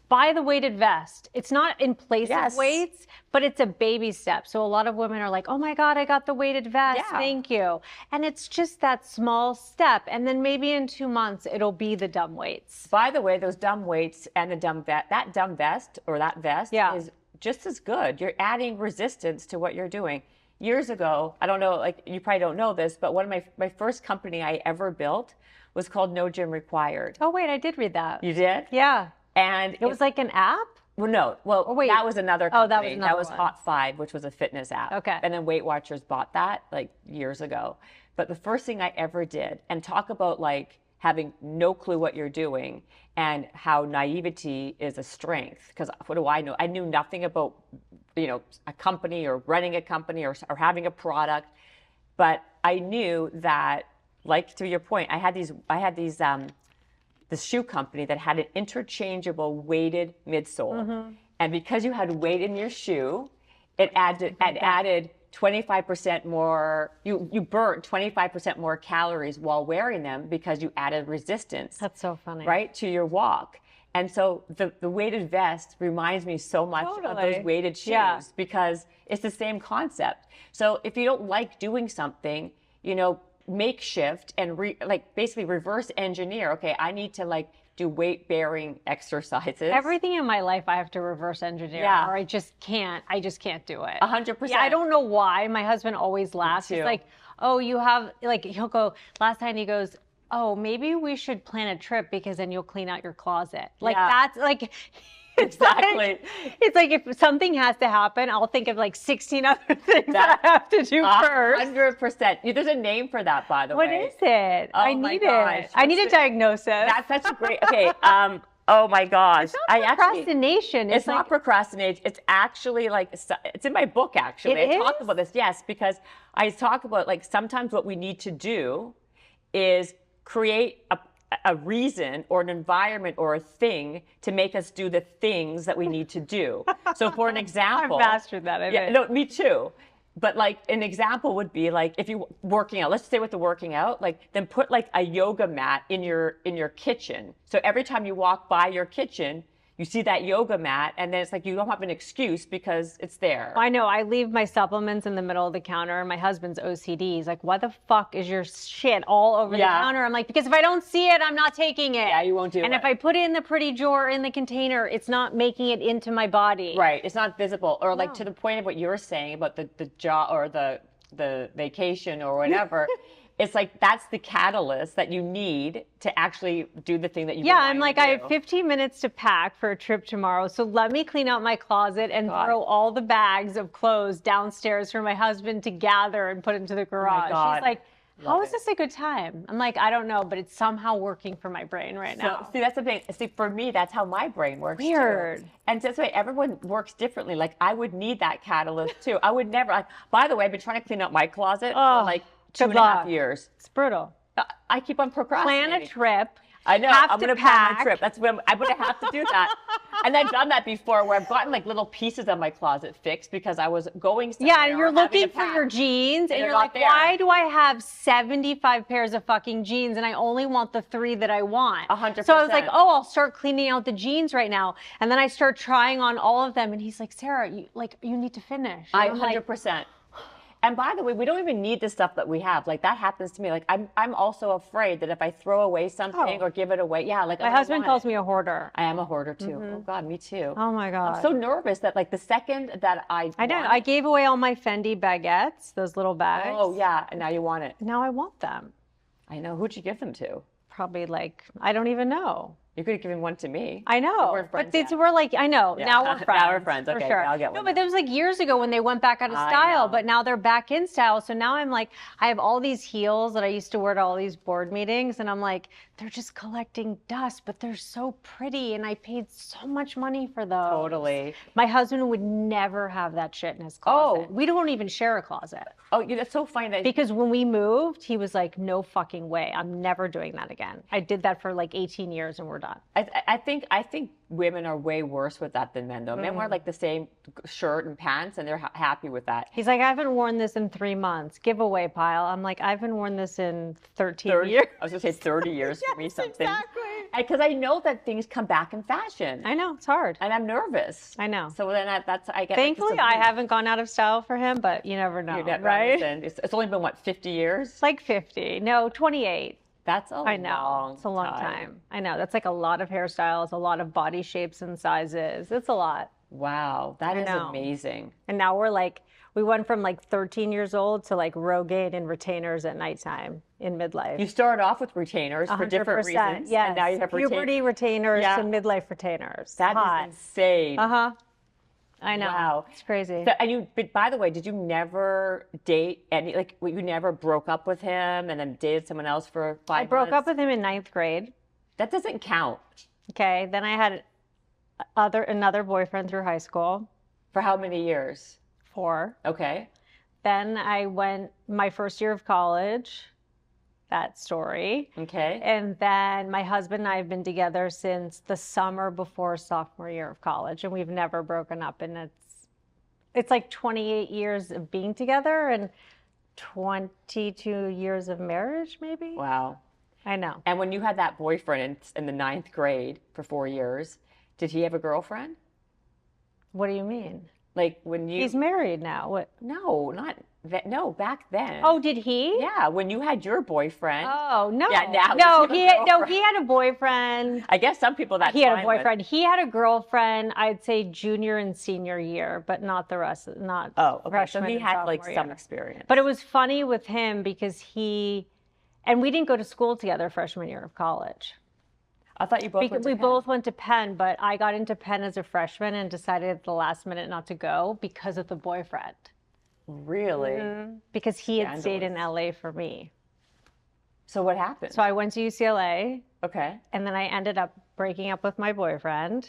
buy the weighted vest. It's not in place of weights, but it's a baby step. So a lot of women are like, oh my God, I got the weighted vest. Yeah. Thank you. And it's just that small step. And then maybe in 2 months, it'll be the dumb weights. By the way, those dumb weights and the dumb vest, that dumb vest or that vest is just as good. You're adding resistance to what you're doing. Years ago, I don't know, like you probably don't know this, but one of my first company I ever built was called No Gym Required. Oh, wait, I did read that. You did? Yeah. And it was like an app? Well, no. Well, wait. That was another company. Oh, that was another That was one. Hot 5, which was a fitness app. Okay. And then Weight Watchers bought that like years ago. But the first thing I ever did, and talk about like having no clue what you're doing and how naivety is a strength. Because what do I know? I knew nothing about, a company or running a company or having a product. But I knew that, like to your point, I had these this shoe company that had an interchangeable weighted midsole. Mm-hmm. And because you had weight in your shoe, it added 25% more, you burnt 25% more calories while wearing them because you added resistance. That's so funny. Right, to your walk. And so the weighted vest reminds me so much of those weighted shoes because it's the same concept. So if you don't like doing something, make shift and basically reverse engineer. Okay, I need to do weight bearing exercises. Everything in my life I have to reverse engineer or I just can't do it. 100%. Yeah, I don't know why. My husband always laughs. He's like, oh, you have, he'll go, last time he goes, oh, maybe we should plan a trip because then you'll clean out your closet. That's like... Exactly. It's like if something has to happen, I'll think of 16 other things that I have to do first. 100%. There's a name for that, by the way. What is it? Oh, I need it. I need a diagnosis. That's such a great. Okay. Oh my gosh. It's not procrastination. It's not procrastination. It's actually it's in my book. Actually, I talk about this. Yes, because I talk about sometimes what we need to do is create a reason or an environment or a thing to make us do the things that we need to do. So for an example, I've mastered that. I think. No, me too. But an example would be if you're working out, let's stay with the working out, then put a yoga mat in your kitchen. So every time you walk by your kitchen, you see that yoga mat, and then it's you don't have an excuse because it's there. I know. I leave my supplements in the middle of the counter, and my husband's OCD. He's like, why the fuck is your shit all over the counter? I'm like, because if I don't see it, I'm not taking it. Yeah, you won't do it. And if I put it in the pretty drawer in the container, it's not making it into my body. Right. It's not visible. Or to the point of what you're saying about the job or the vacation or whatever. It's that's the catalyst that you need to actually do the thing that you want to do. Yeah, I'm I have 15 minutes to pack for a trip tomorrow, so let me clean out my closet and throw all the bags of clothes downstairs for my husband to gather and put into the garage. She's like, how is this a good time? I'm like, I don't know, but it's somehow working for my brain right now. See, that's the thing. See, for me, that's how my brain works. Weird. Too. And that's why everyone works differently. I would need that catalyst too. I would never. By the way, I've been trying to clean out my closet for 2.5 years. It's brutal. I keep on procrastinating. Plan a trip. I know. I'm going to plan my trip. That's when I'm going to have to do that. And I've done that before where I've gotten little pieces of my closet fixed because I was going somewhere. Yeah, and you're looking for your jeans and you're like, why do I have 75 pairs of fucking jeans and I only want the 3 that I want? 100%. So I was like, oh, I'll start cleaning out the jeans right now. And then I start trying on all of them and he's like, Sarah, you need to finish. And 100%. And by the way, we don't even need the stuff that we have. Like that happens to me. Like I'm also afraid that if I throw away something or give it away, like my husband calls me a hoarder. I am a hoarder too. Oh God, me too. Oh my God. I'm so nervous that like the second that I know. I gave away all my Fendi baguettes, those little bags. Oh yeah, and now you want it. Now I want them. I know. Who'd you give them to? Probably like, I don't even know. You could have given one to me. I know, but we're like, I know, Yeah. now we're friends. Now we're friends. Okay, for sure. I'll get one. No, but that was like years ago when they went back out of style, but now they're back in style. So now I'm like, I have all these heels that I used to wear to all these board meetings, and I'm like, they're just collecting dust, but they're so pretty, and I paid so much money for those. Totally. My husband would never have that shit in his closet. We don't even share a closet. Oh, yeah, that's so funny. Because when we moved, he was like, no fucking way. I'm never doing that again. I did that for like 18 years and we're done. I think women are way worse with that than men, though. Men wear like the same shirt and pants, and they're happy with that. He's like, I haven't worn this in 3 months. Giveaway pile. I'm like, I haven't worn this in 13 years. I was going to say 30 years for me, something. Exactly. Because I know that things come back in fashion. I know, it's hard. And I'm nervous. I know. So then I get. Thankfully, I haven't gone out of style for him, but you never know, right? It's only been, what, 50 years? Like 50. No, 28. That's a long time. I know. It's a long time. I know. That's like a lot of hairstyles, a lot of body shapes and sizes. It's a lot. Wow. That is amazing. And now we're like, we went from like 13 years old to like Rogaine and retainers at nighttime in midlife. You started off with retainers for different reasons. Yes. And now you have puberty retainers and midlife retainers. That is insane. I know. Wow. It's crazy. So, but by the way, did you never date any, like, you never broke up with him and then dated someone else for 5 months? I broke up with him in 9th grade. That doesn't count. Okay. Then I had another boyfriend through high school. For how many years? 4. Okay. Then I went my first year of college. That story. Okay. And then my husband and I have been together since the summer before sophomore year of college, and we've never broken up. And it's like 28 years of being together and 22 years of marriage, maybe. Wow. I know. And when you had that boyfriend in the 9th grade for 4 years, did he have a girlfriend? What do you mean? Like when you... He's married now. What? No, not that. No, back then. Oh, did he? Yeah, when you had your boyfriend. Oh no. Yeah, now no, he had a boyfriend. I guess some people he had a boyfriend. He had a girlfriend. I'd say junior and senior year, but not the rest. Not freshman. So he had like some year. experience. But it was funny with him because we didn't go to school together freshman year of college. I thought you both went to Penn. both went to Penn, but I got into Penn as a freshman and decided at the last minute not to go because of the boyfriend. Really? Mm-hmm. Because he had stayed in LA for me. So what happened? So I went to UCLA. Okay. And then I ended up breaking up with my boyfriend.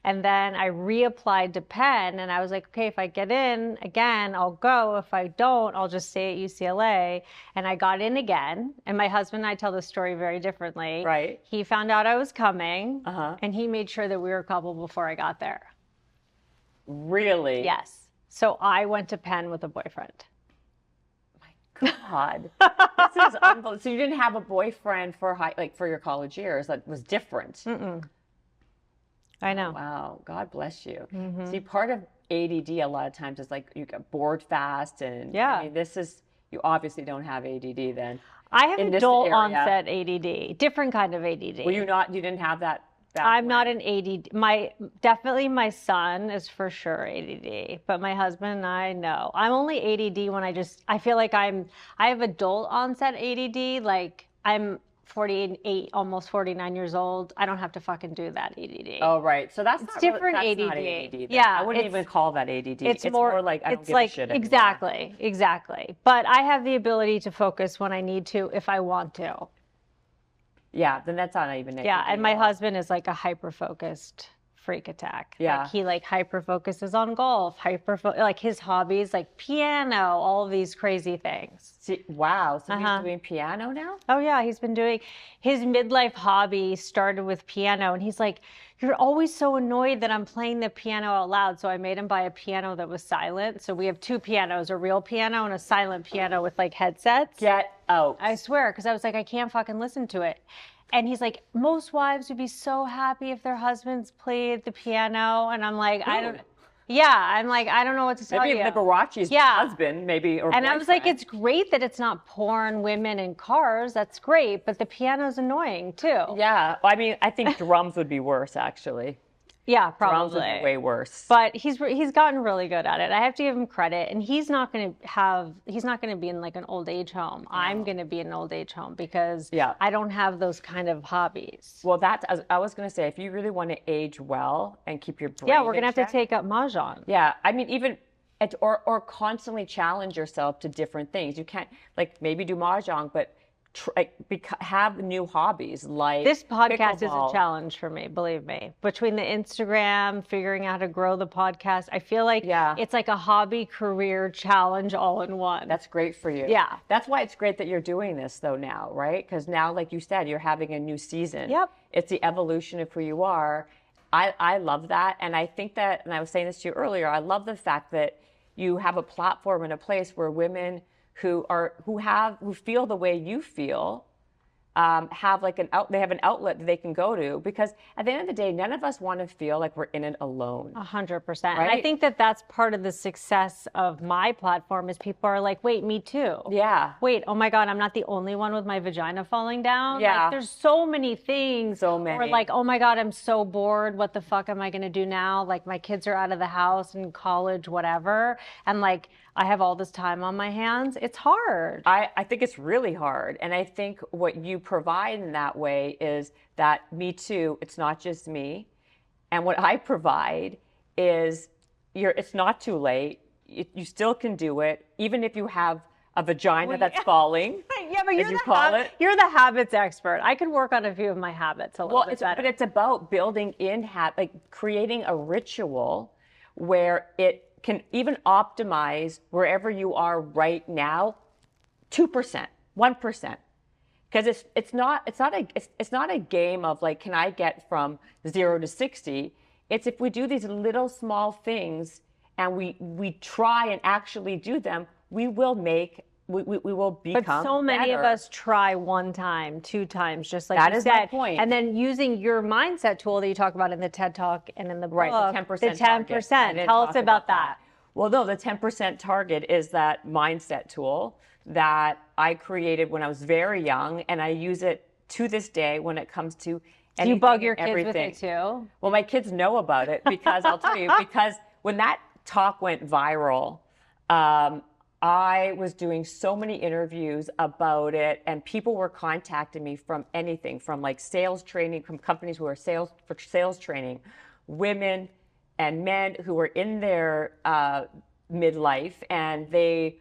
And then I reapplied to Penn, and I was like, okay, if I get in again, I'll go. If I don't, I'll just stay at UCLA. And I got in again. And my husband and I tell the story very differently. Right. He found out I was coming, and he made sure that we were a couple before I got there. Really? Yes. So I went to Penn with a boyfriend. My God. This is unbelievable. So you didn't have a boyfriend for for your college years. That was different. Mm-mm. I know. Oh, wow. God bless you. Mm-hmm. See, part of ADD a lot of times is like you get bored fast, and I mean, you obviously don't have ADD then. I have adult onset ADD, different kind of ADD. Were you not? You didn't have that? I'm not an ADD. Definitely my son is for sure ADD, but my husband and I, no. I'm only ADD when I feel like I have adult onset ADD. Like I'm 48, almost 49 years old. I don't have to fucking do that ADD. Oh, right. So that's different really, ADD. Not ADD yeah. I wouldn't even call that ADD. It's more like I don't give a shit anymore. Exactly. But I have the ability to focus when I need to if I want to. Yeah, then that's not even ADD. Yeah, and my husband is like a hyper-focused freak attack. Yeah. Like he hyper-focuses on golf, like his hobbies, like piano, all of these crazy things. See, wow, so he's doing piano now? Oh yeah, he's been doing, his midlife hobby started with piano, and he's like, you're always so annoyed that I'm playing the piano out loud. So I made him buy a piano that was silent. So we have 2 pianos, a real piano and a silent piano with like headsets. Get out. I swear, because I was like, I can't fucking listen to it. And he's like, most wives would be so happy if their husbands played the piano. And I'm like, I don't. Yeah, I'm like, I don't know what to tell Maybe you. Liberace's husband, maybe, or And I was like, boyfriend. it's great that it's not porn, women, and cars. That's great, but the piano's annoying too. Yeah, I mean, I think drums would be worse, actually. Yeah, Drums would be probably. way worse. But he's gotten really good at it. I have to give him credit. And he's not going to be in like an old age home. I'm going to be in an old age home because I don't have those kind of hobbies. Well, I was going to say, if you really want to age well and keep your brain we're going to have to take up mahjong. Yeah, I mean, even or constantly challenge yourself to different things. You can't, like, maybe do mahjong, but have new hobbies like this podcast is pickleball. a challenge for me, believe me. Between the Instagram, figuring out how to grow the podcast, I feel like it's like a hobby career challenge all in one. That's great for you. Yeah. That's why it's great that you're doing this though now, right? Because now, like you said, you're having a new season. Yep. It's the evolution of who you are. I love that. And I think that, and I was saying this to you earlier, I love the fact that you have a platform and a place where women who feel the way you feel have like they have an outlet that they can go to, because at the end of the day, none of us want to feel like we're in it alone. 100%. Right? And I think that that's part of the success of my platform is people are like, wait, me too. Yeah. Wait, oh my God, I'm not the only one with my vagina falling down. Yeah. Like, there's so many things. So many. Or like, oh my God, I'm so bored. What the fuck am I going to do now? Like, my kids are out of the house and college, whatever. And like, I have all this time on my hands. It's hard. I think it's really hard. And I think what you provide in that way is that me too, it's not just me. And what I provide is it's not too late. You still can do it, even if you have a vagina that's falling. Yeah, but you're the habits expert. I could work on a few of my habits a little bit better. But it's about building in like creating a ritual where it can even optimize wherever you are right now, 2%, 1%. Because it's not a game of like, can I get from 0 to 60? It's if we do these little small things and we try and actually do them, we will become But so many better. of us try 1 time, 2 times, just like That you is said. my point. And then using your mindset tool that you talk about in the TED Talk and in the book. Right, the 10% The 10%. target. I didn't Tell us talk about that. Well, no, the 10% target is that mindset tool that I created when I was very young, and I use it to this day when it comes to anything. Do you bug your and kids everything. with it too? Well, my kids know about it because I'll tell you, because when that talk went viral, I was doing so many interviews about it, and people were contacting me from anything, from like sales training, from companies who are for sales training, women and men who were in their midlife and they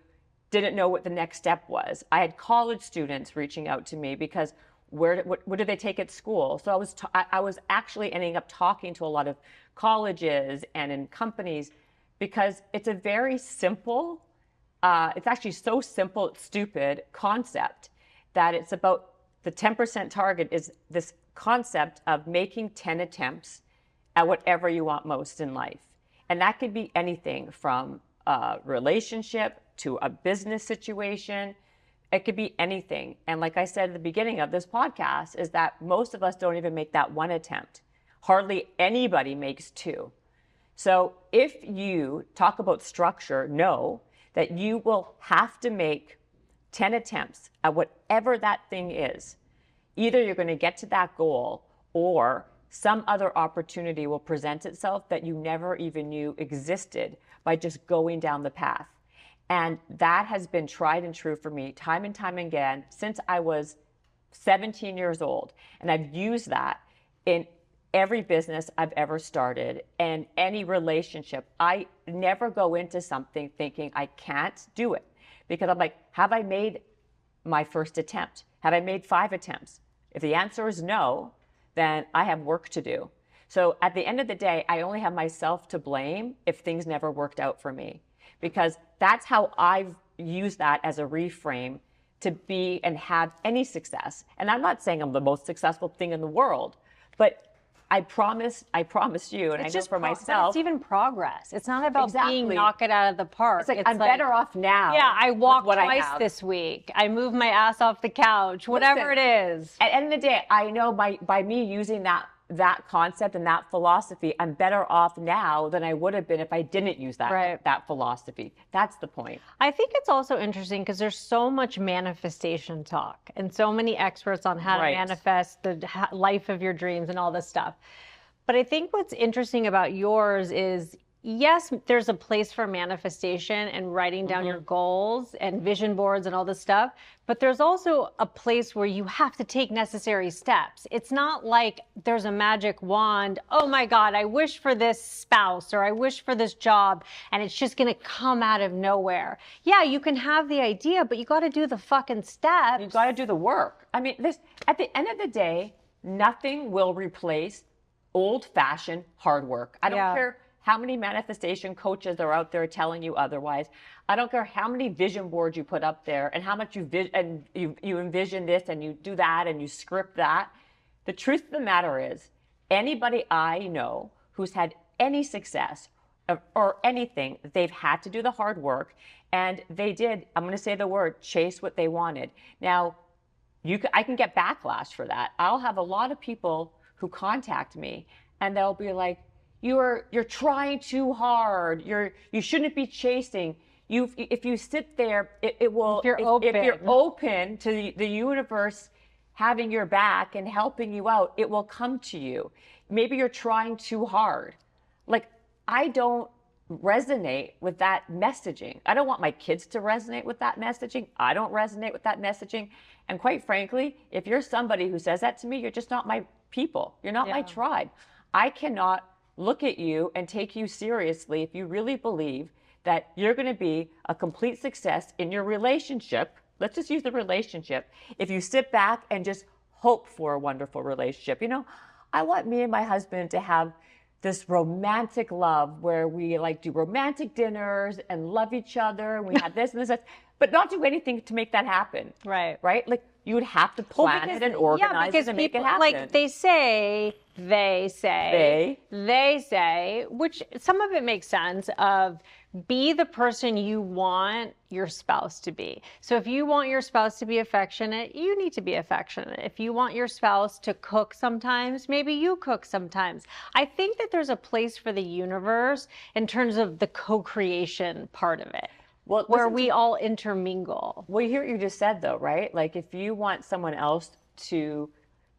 didn't know what the next step was. I had college students reaching out to me because what do they take at school? So I was actually ending up talking to a lot of colleges and in companies, because it's a very simple, it's actually so simple, it's stupid concept, that it's about the 10% target is this concept of making 10 attempts at whatever you want most in life. And that could be anything from a relationship to a business situation. It could be anything. And like I said at the beginning of this podcast, is that most of us don't even make that 1 attempt. Hardly anybody makes 2. So if you talk about structure, know that you will have to make 10 attempts at whatever that thing is. Either you're going to get to that goal, or some other opportunity will present itself that you never even knew existed by just going down the path. And that has been tried and true for me time and time again since I was 17 years old. And I've used that in every business I've ever started and any relationship. I never go into something thinking I can't do it, because I'm like, have I made my first attempt? Have I made 5 attempts? If the answer is no, then I have work to do. So at the end of the day, I only have myself to blame if things never worked out for me, because that's how I've used that as a reframe to be and have any success. And I'm not saying I'm the most successful thing in the world, but I promise you, and I know for myself. It's even progress. It's not about Exactly. being knock it out of the park. It's like, I'm better off now. Yeah, I walked with what I twice have. this week. I moved my ass off the couch, whatever Listen, it is. At the end of the day, I know by me using that that concept and that philosophy, I'm better off now than I would have been if I didn't use that philosophy. That's the point. I think it's also interesting because there's so much manifestation talk and so many experts on how to manifest the life of your dreams and all this stuff. But I think what's interesting about yours is, yes, there's a place for manifestation and writing down your goals and vision boards and all this stuff, but there's also a place where you have to take necessary steps. It's not like there's a magic wand, oh my God, I wish for this spouse or I wish for this job, and it's just gonna come out of nowhere. Yeah, you can have the idea, but you gotta do the fucking steps. You gotta do the work. I mean, at the end of the day, nothing will replace old-fashioned hard work. I don't care how many manifestation coaches are out there telling you otherwise. I don't care how many vision boards you put up there and how much you envision this and you do that and you script that. The truth of the matter is, anybody I know who's had any success or anything, they've had to do the hard work, and they did, I'm going to say the word, chase what they wanted. Now, I can get backlash for that. I'll have a lot of people who contact me and they'll be like, you're trying too hard. You shouldn't be chasing. If you sit there, it will. If you're open to the universe having your back and helping you out, it will come to you. Maybe you're trying too hard. Like, I don't resonate with that messaging. I don't want my kids to resonate with that messaging. I don't resonate with that messaging. And quite frankly, if you're somebody who says that to me, you're just not my people. You're not my tribe. I cannot look at you and take you seriously if you really believe that you're going to be a complete success in your relationship. Let's just use the relationship. If you sit back and just hope for a wonderful relationship, I want me and my husband to have this romantic love where we like do romantic dinners and love each other. And we have this and this, but not do anything to make that happen. Right. Right? Like, you would have to plan it and organize it and make it happen. Like they say, which some of it makes sense, of be the person you want your spouse to be. So if you want your spouse to be affectionate, you need to be affectionate. If you want your spouse to cook sometimes, maybe you cook sometimes. I think that there's a place for the universe in terms of the co-creation part of it. Well, where we all intermingle. Well, you hear what you just said, though, right? Like, if you want someone else to,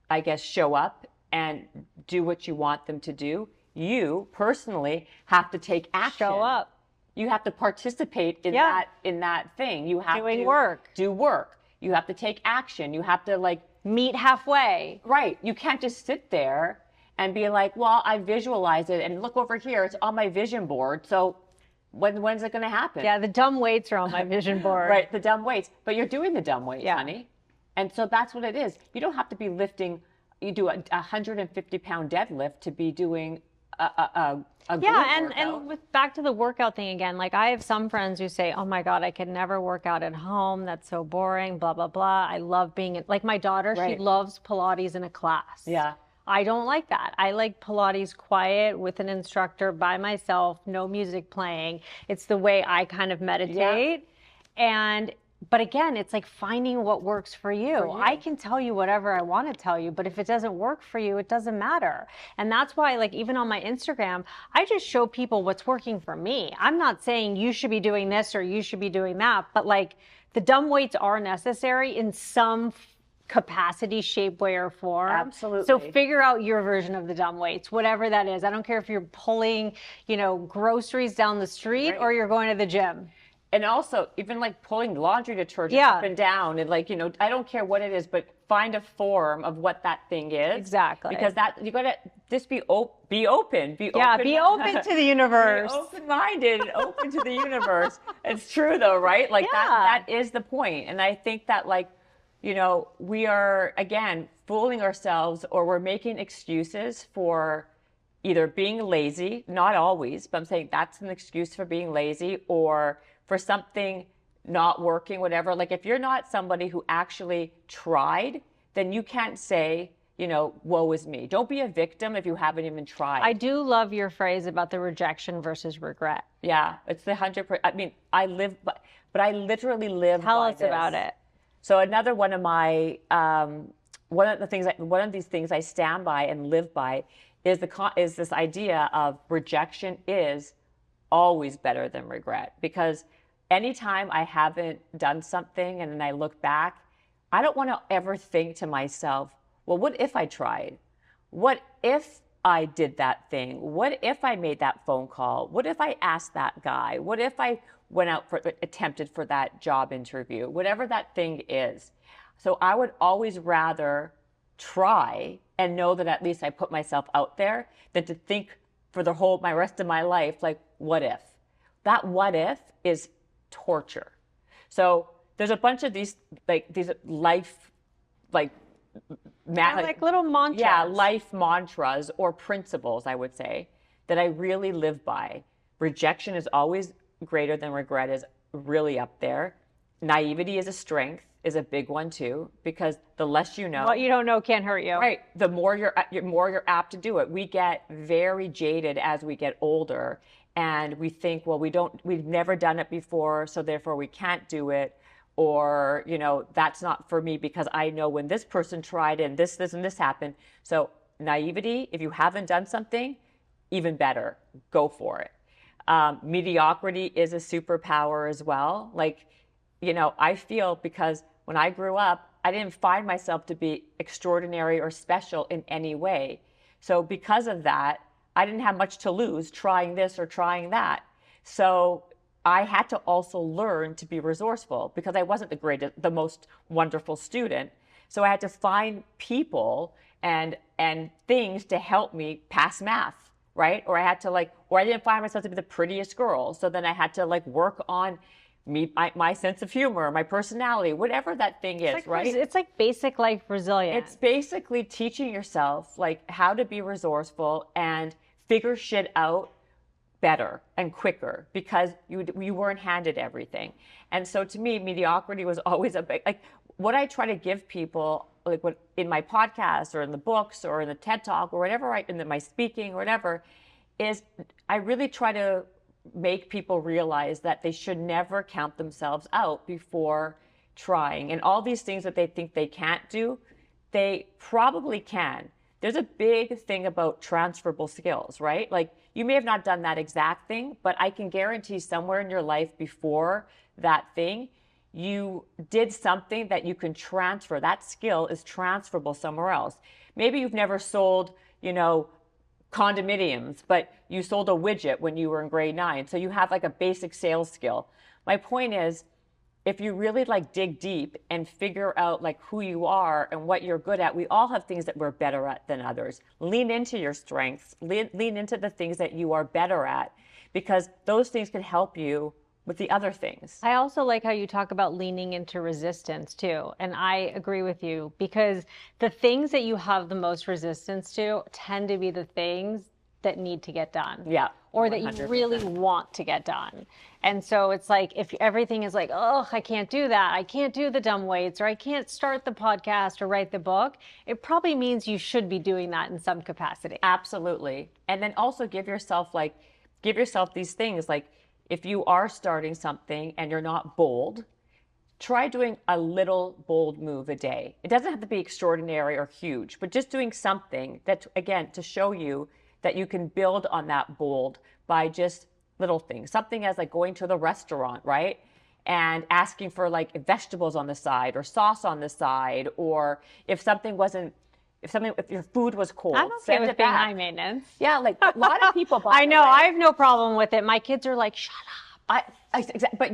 I guess, show up and do what you want them to do, you personally have to take action. Show up. You have to participate in that thing. You have to do work. You have to take action. You have to meet halfway. Right. You can't just sit there and be like, well, I visualize it and look over here. It's on my vision board. So when's it going to happen? Yeah, the dumb weights are on my vision board. Right, the dumb weights. But you're doing the dumb weights, honey. And so that's what it is. You don't have to be lifting, you do a 150-pound deadlift to be doing a and with back to the workout thing again, like I have some friends who say, oh my God, I could never work out at home. That's so boring, blah, blah, blah. I love being, like my daughter, she loves Pilates in a class. Yeah. I don't like that. I like Pilates quiet with an instructor by myself, no music playing. It's the way I kind of meditate. But again, it's like finding what works for you. I can tell you whatever I want to tell you, but if it doesn't work for you, it doesn't matter. And that's why, like, even on my Instagram, I just show people what's working for me. I'm not saying you should be doing this or you should be doing that, but like the dumb weights are necessary in some capacity, shape, way, or form. Absolutely. So figure out your version of the dumb weights, whatever that is. I don't care if you're pulling, groceries down the street or you're going to the gym. And also, even like pulling laundry detergent up and down, and I don't care what it is, but find a form of what that thing is. Exactly. Because you got to just be open. Be open to the universe. Be open-minded and open to the universe. It's true though, right? Like that is the point. And I think that we are, again, fooling ourselves, or we're making excuses for either being lazy, not always, but I'm saying that's an excuse for being lazy, or for something not working, whatever. Like, if you're not somebody who actually tried, then you can't say, woe is me. Don't be a victim if you haven't even tried. I do love your phrase about the rejection versus regret. Yeah, it's the 100%. I mean, I live, but I literally live Tell by us this. about it. So another one of my one of these things I stand by and live by is this idea of rejection is always better than regret. Because anytime I haven't done something and then I look back, I don't want to ever think to myself, well, what if I tried? What if I did that thing? What if I made that phone call? What if I asked that guy? What if I went out attempted for that job interview? Whatever that thing is. So I would always rather try and know that at least I put myself out there than to think for my rest of my life, like, what if? That what if is torture. So there's a bunch of these life, like little mantras. Yeah, life mantras or principles, I would say, that I really live by. Rejection is always greater than regret is really up there. Naivety is a strength, is a big one too, because the less you know, what you don't know can't hurt you. Right. The more you're apt to do it. We get very jaded as we get older, and we think, well, we've never done it before, so therefore we can't do it. Or, that's not for me because I know when this person tried and this and this happened. So naivety, if you haven't done something, even better, go for it. Mediocrity is a superpower as well. Like, I feel because when I grew up, I didn't find myself to be extraordinary or special in any way. So because of that, I didn't have much to lose trying this or trying that. So I had to also learn to be resourceful because I wasn't the most wonderful student. So I had to find people and things to help me pass math, right? Or I didn't find myself to be the prettiest girl. So then I had to work on my sense of humor, my personality, whatever that thing is, right? It's like basic life resilience. It's basically teaching yourself how to be resourceful and figure shit out better and quicker because you weren't handed everything. And so to me, mediocrity was always a big, what I try to give people, what in my podcast or in the books or in the TED Talk or whatever, in my speaking or whatever, is I really try to make people realize that they should never count themselves out before trying. And all these things that they think they can't do, they probably can. There's a big thing about transferable skills, right? You may have not done that exact thing, but I can guarantee somewhere in your life before that thing, you did something that you can transfer. That skill is transferable somewhere else. Maybe you've never sold, condominiums, but you sold a widget when you were in grade 9. So you have a basic sales skill. My point is, if you really dig deep and figure out who you are and what you're good at, we all have things that we're better at than others. Lean into your strengths, lean into the things that you are better at, because those things can help you with the other things. I also like how you talk about leaning into resistance too. And I agree with you because the things that you have the most resistance to tend to be the things that need to get done. Yeah. Or that 100%. You really want to get done. And so it's if everything is oh, I can't do that. I can't do the dumb weights, or I can't start the podcast or write the book. It probably means you should be doing that in some capacity. Absolutely. And then also give yourself these things. If you are starting something and you're not bold, try doing a little bold move a day. It doesn't have to be extraordinary or huge, but just doing something that, again, to show you that you can build on that bold by just little things. Something as going to the restaurant, right? And asking for vegetables on the side or sauce on the side, or if your food was cold, I'm okay send with it being back. high maintenance. Yeah, a lot of people. I know, I have no problem with it. My kids are shut up. But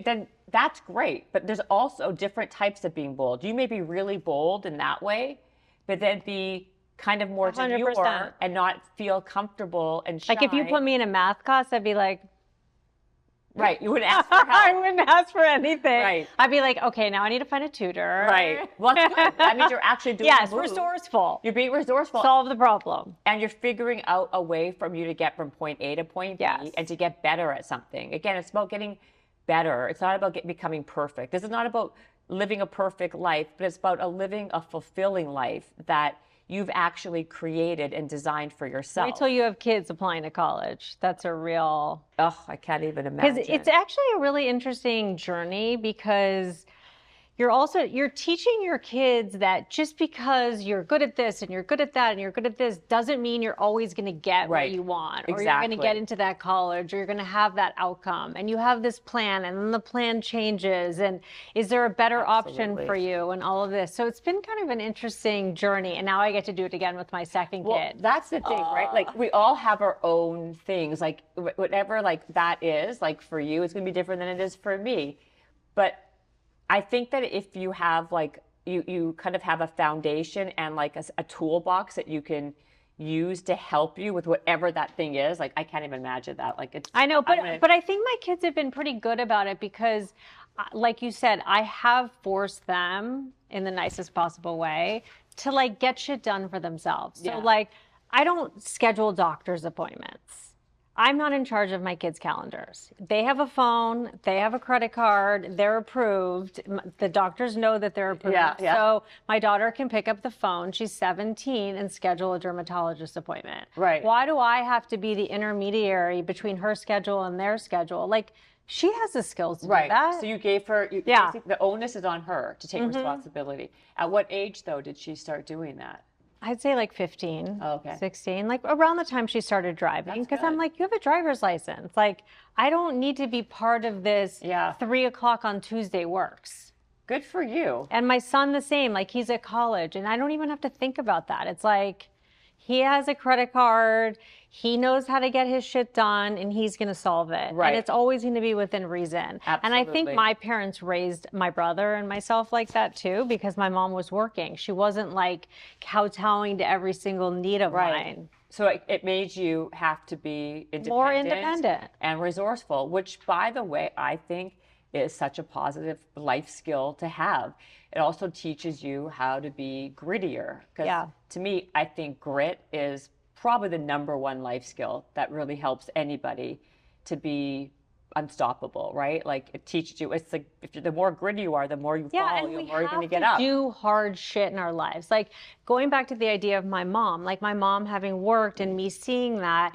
then that's great. But there's also different types of being bold. You may be really bold in that way, but then be kind of more 100%. demure and not feel comfortable and shy. If you put me in a math class, I'd be right, you wouldn't ask for help. I wouldn't ask for anything. Right. I'd be okay, now I need to find a tutor. Right. Well, that's good. That means you're actually doing yes, the move. resourceful. You're being resourceful. Solve the problem. And you're figuring out a way from you to get from point A to point B and to get better at something. Again, it's about getting better. It's not about becoming perfect. This is not about living a perfect life, but it's about living a fulfilling life that you've actually created and designed for yourself. Wait till you have kids applying to college. That's a real... Oh, I can't even imagine. Because it's actually a really interesting journey because you're teaching your kids that just because you're good at this and you're good at that and you're good at this doesn't mean you're always going to get what you want, or you're going to get into that college, or you're going to have that outcome, and you have this plan and then the plan changes, and is there a better option for you, and all of this. So it's been kind of an interesting journey, and now I get to do it again with my second kid. That's the thing, right? Like, we all have our own things, like whatever like that is, like for you it's going to be different than it is for me. But I think that if you have like, you kind of have a foundation and like a toolbox that you can use to help you with whatever that thing is. Like, I can't even imagine that. Like, it's, I know, but I think my kids have been pretty good about it because, like you said, I have forced them in the nicest possible way to like get shit done for themselves. So like, I don't schedule doctor's appointments. I'm not in charge of my kids' calendars. They have a phone, they have a credit card, they're approved. The doctors know that they're approved. So my daughter can pick up the phone, she's 17, and schedule a dermatologist appointment. Right. Why do I have to be the intermediary between her schedule and their schedule? Like, she has the skills to do that. So you gave her, the onus is on her to take responsibility. At what age, though, did she start doing that? I'd say like 15, 16, like around the time she started driving. Because I'm like, you have a driver's license. Like, I don't need to be part of this 3 o'clock on Tuesday works. Good for you. And my son the same, like he's at college and I don't even have to think about that. It's like, he has a credit card, he knows how to get his shit done, and he's going to solve it. Right. And it's always going to be within reason. Absolutely. And I think my parents raised my brother and myself like that too, because my mom was working. She wasn't like kowtowing to every single need of mine. So it made you have to be independent. More independent. And resourceful, which, by the way, I think is such a positive life skill to have. It also teaches you how to be grittier. Because to me, I think grit is probably the #1 life skill that really helps anybody to be unstoppable, right? Like, it teaches you, it's like, the more gritty you are, the more you fall, the more you're going to get up. Do hard shit in our lives. Like, going back to the idea of my mom, like my mom having worked and me seeing that,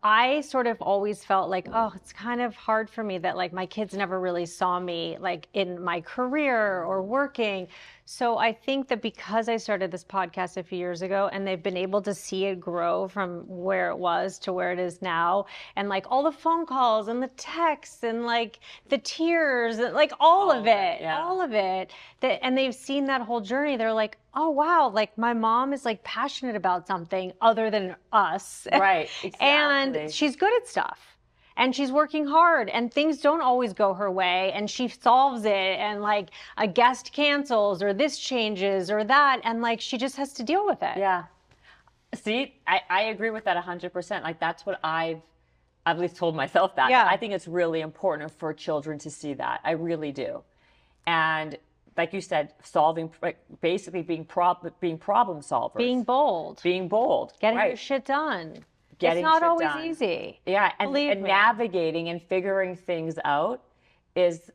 I sort of always felt like, oh, it's kind of hard for me that like my kids never really saw me like in my career or working. So I think that because I started this podcast a few years ago and they've been able to see it grow from where it was to where it is now, and like all the phone calls and the texts and like the tears, like all of it, and they've seen that whole journey, they're like, oh wow, like my mom is like passionate about something other than us. Right, exactly. And she's good at stuff. And she's working hard, and things don't always go her way, and she solves it, and like a guest cancels or this changes or that, and like she just has to deal with it. Yeah. See, I agree with that 100%. Like, that's what I've at least told myself that. I think it's really important for children to see that. I really do. And like you said, solving, basically being problem solvers. Being bold. Getting your shit done. It's not always easy. Yeah, and navigating and figuring things out is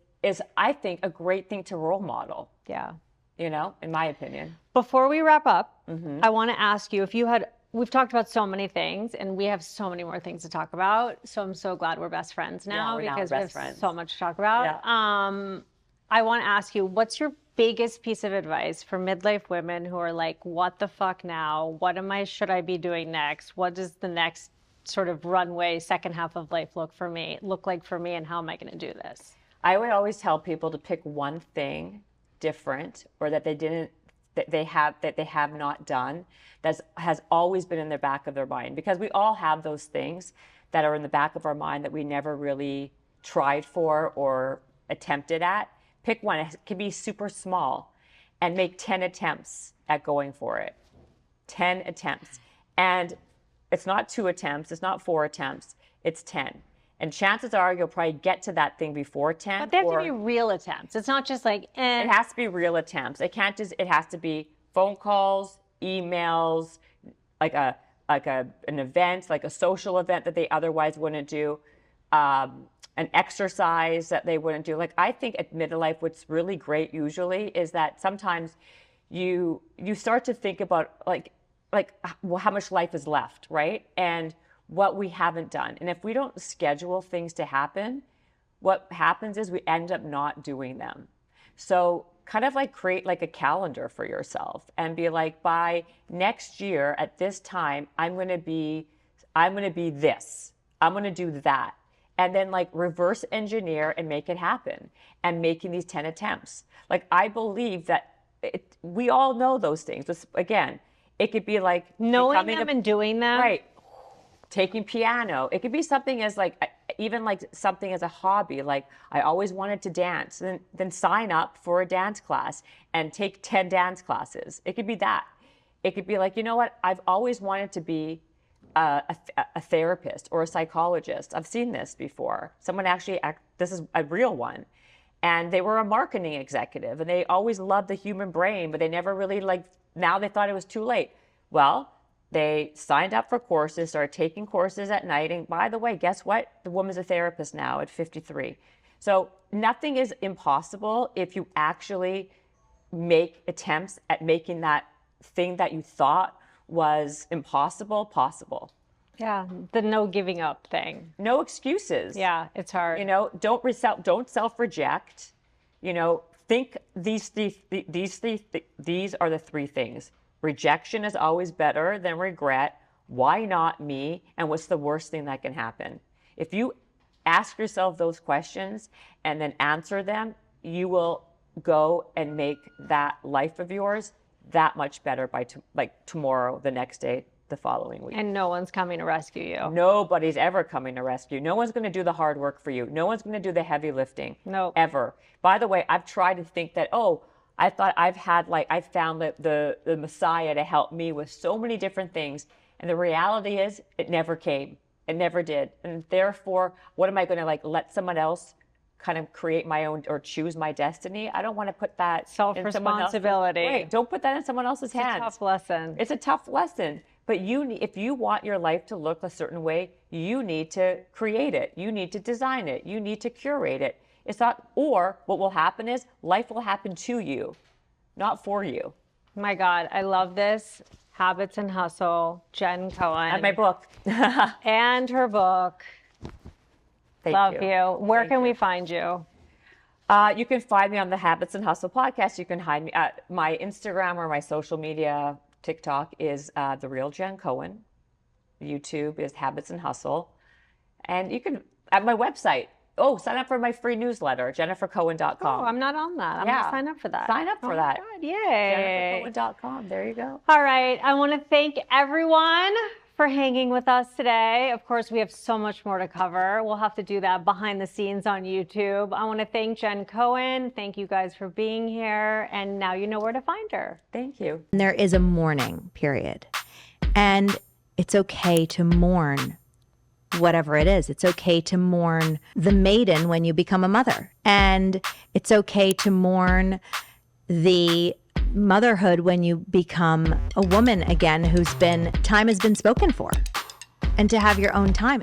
I think a great thing to role model. Yeah. You know, in my opinion. Before we wrap up, I want to ask you if you had, we've talked about so many things and we have so many more things to talk about. So I'm so glad we're best friends now because we have so much to talk about. Yeah. I want to ask you, what's your biggest piece of advice for midlife women who are like, what the fuck now? What should I be doing next? What does the next sort of runway, second half of life look like for me, and how am I going to do this? I would always tell people to pick one thing different, or that they have not done, that has always been in the back of their mind, because we all have those things that are in the back of our mind that we never really tried for or attempted at. Pick one. It can be super small, and make 10 attempts at going for it. 10 attempts. And it's not 2 attempts, it's not 4 attempts, it's 10. And chances are you'll probably get to that thing before 10. But they have to be real attempts. It's not just like, It has to be real attempts. It has to be phone calls, emails, like an event, like a social event that they otherwise wouldn't do. An exercise that they wouldn't do. Like, I think at midlife, what's really great usually is that sometimes you start to think about like well, how much life is left, right? And what we haven't done. And if we don't schedule things to happen, what happens is we end up not doing them. So kind of like create like a calendar for yourself and be like, by next year at this time, I'm going to be this, I'm going to do that. And then like reverse engineer and make it happen, and making these 10 attempts. Like, I believe that we all know those things. Again, it could be like knowing them and doing them. Right. Taking piano. It could be something as like, even like something as a hobby. Like, I always wanted to dance. Then sign up for a dance class and take 10 dance classes. It could be that. It could be like, you know what? I've always wanted to be a therapist or a psychologist. I've seen this before. Someone actually, this is a real one. And they were a marketing executive, and they always loved the human brain, but they never really now they thought it was too late. Well, they signed up for courses, started taking courses at night. And by the way, guess what? The woman's a therapist now at 53. So nothing is impossible if you actually make attempts at making that thing that you thought was impossible possible. Yeah, the no giving up thing. No excuses. Yeah, it's hard. Don't self-reject. Think these are the three things. Rejection is always better than regret. Why not me? And what's the worst thing that can happen? If you ask yourself those questions and then answer them, you will go and make that life of yours that much better by tomorrow, the next day, the following week. And no one's coming to rescue you. Nobody's ever coming to rescue. No one's going to do the hard work for you. No one's going to do the heavy lifting. No. Ever. By the way, I've tried to think that, I thought I found the Messiah to help me with so many different things. And the reality is it never came. It never did. And therefore, what am I going to let someone else kind of create my own or choose my destiny? I don't want to put that self-responsibility. Right. Don't put that in someone else's hands. It's a tough lesson. It's a tough lesson. But if you want your life to look a certain way, you need to create it. You need to design it. You need to curate it. It's not, or what will happen is life will happen to you, not for you. My God, I love this. Habits and Hustle, Jen Cohen. And my book. And her book. Love you. Where can we find you? You can find me on the Habits and Hustle podcast. You can find me at my Instagram or my social media. TikTok is The Real Jen Cohen. YouTube is Habits and Hustle. And you can, at my website, sign up for my free newsletter, jennifercohen.com. Oh, I'm not on that. I'm going to sign up for that. Sign up for that. God, yay. jennifercohen.com. There you go. All right. I want to thank everyone for hanging with us today. Of course, we have so much more to cover. We'll have to do that behind the scenes on YouTube. I want to thank Jen Cohen. Thank you guys for being here. And now you know where to find her. Thank you. There is a mourning period. And it's okay to mourn whatever it is. It's okay to mourn the maiden when you become a mother. And it's okay to mourn the motherhood when you become a woman again time has been spoken for, and to have your own time.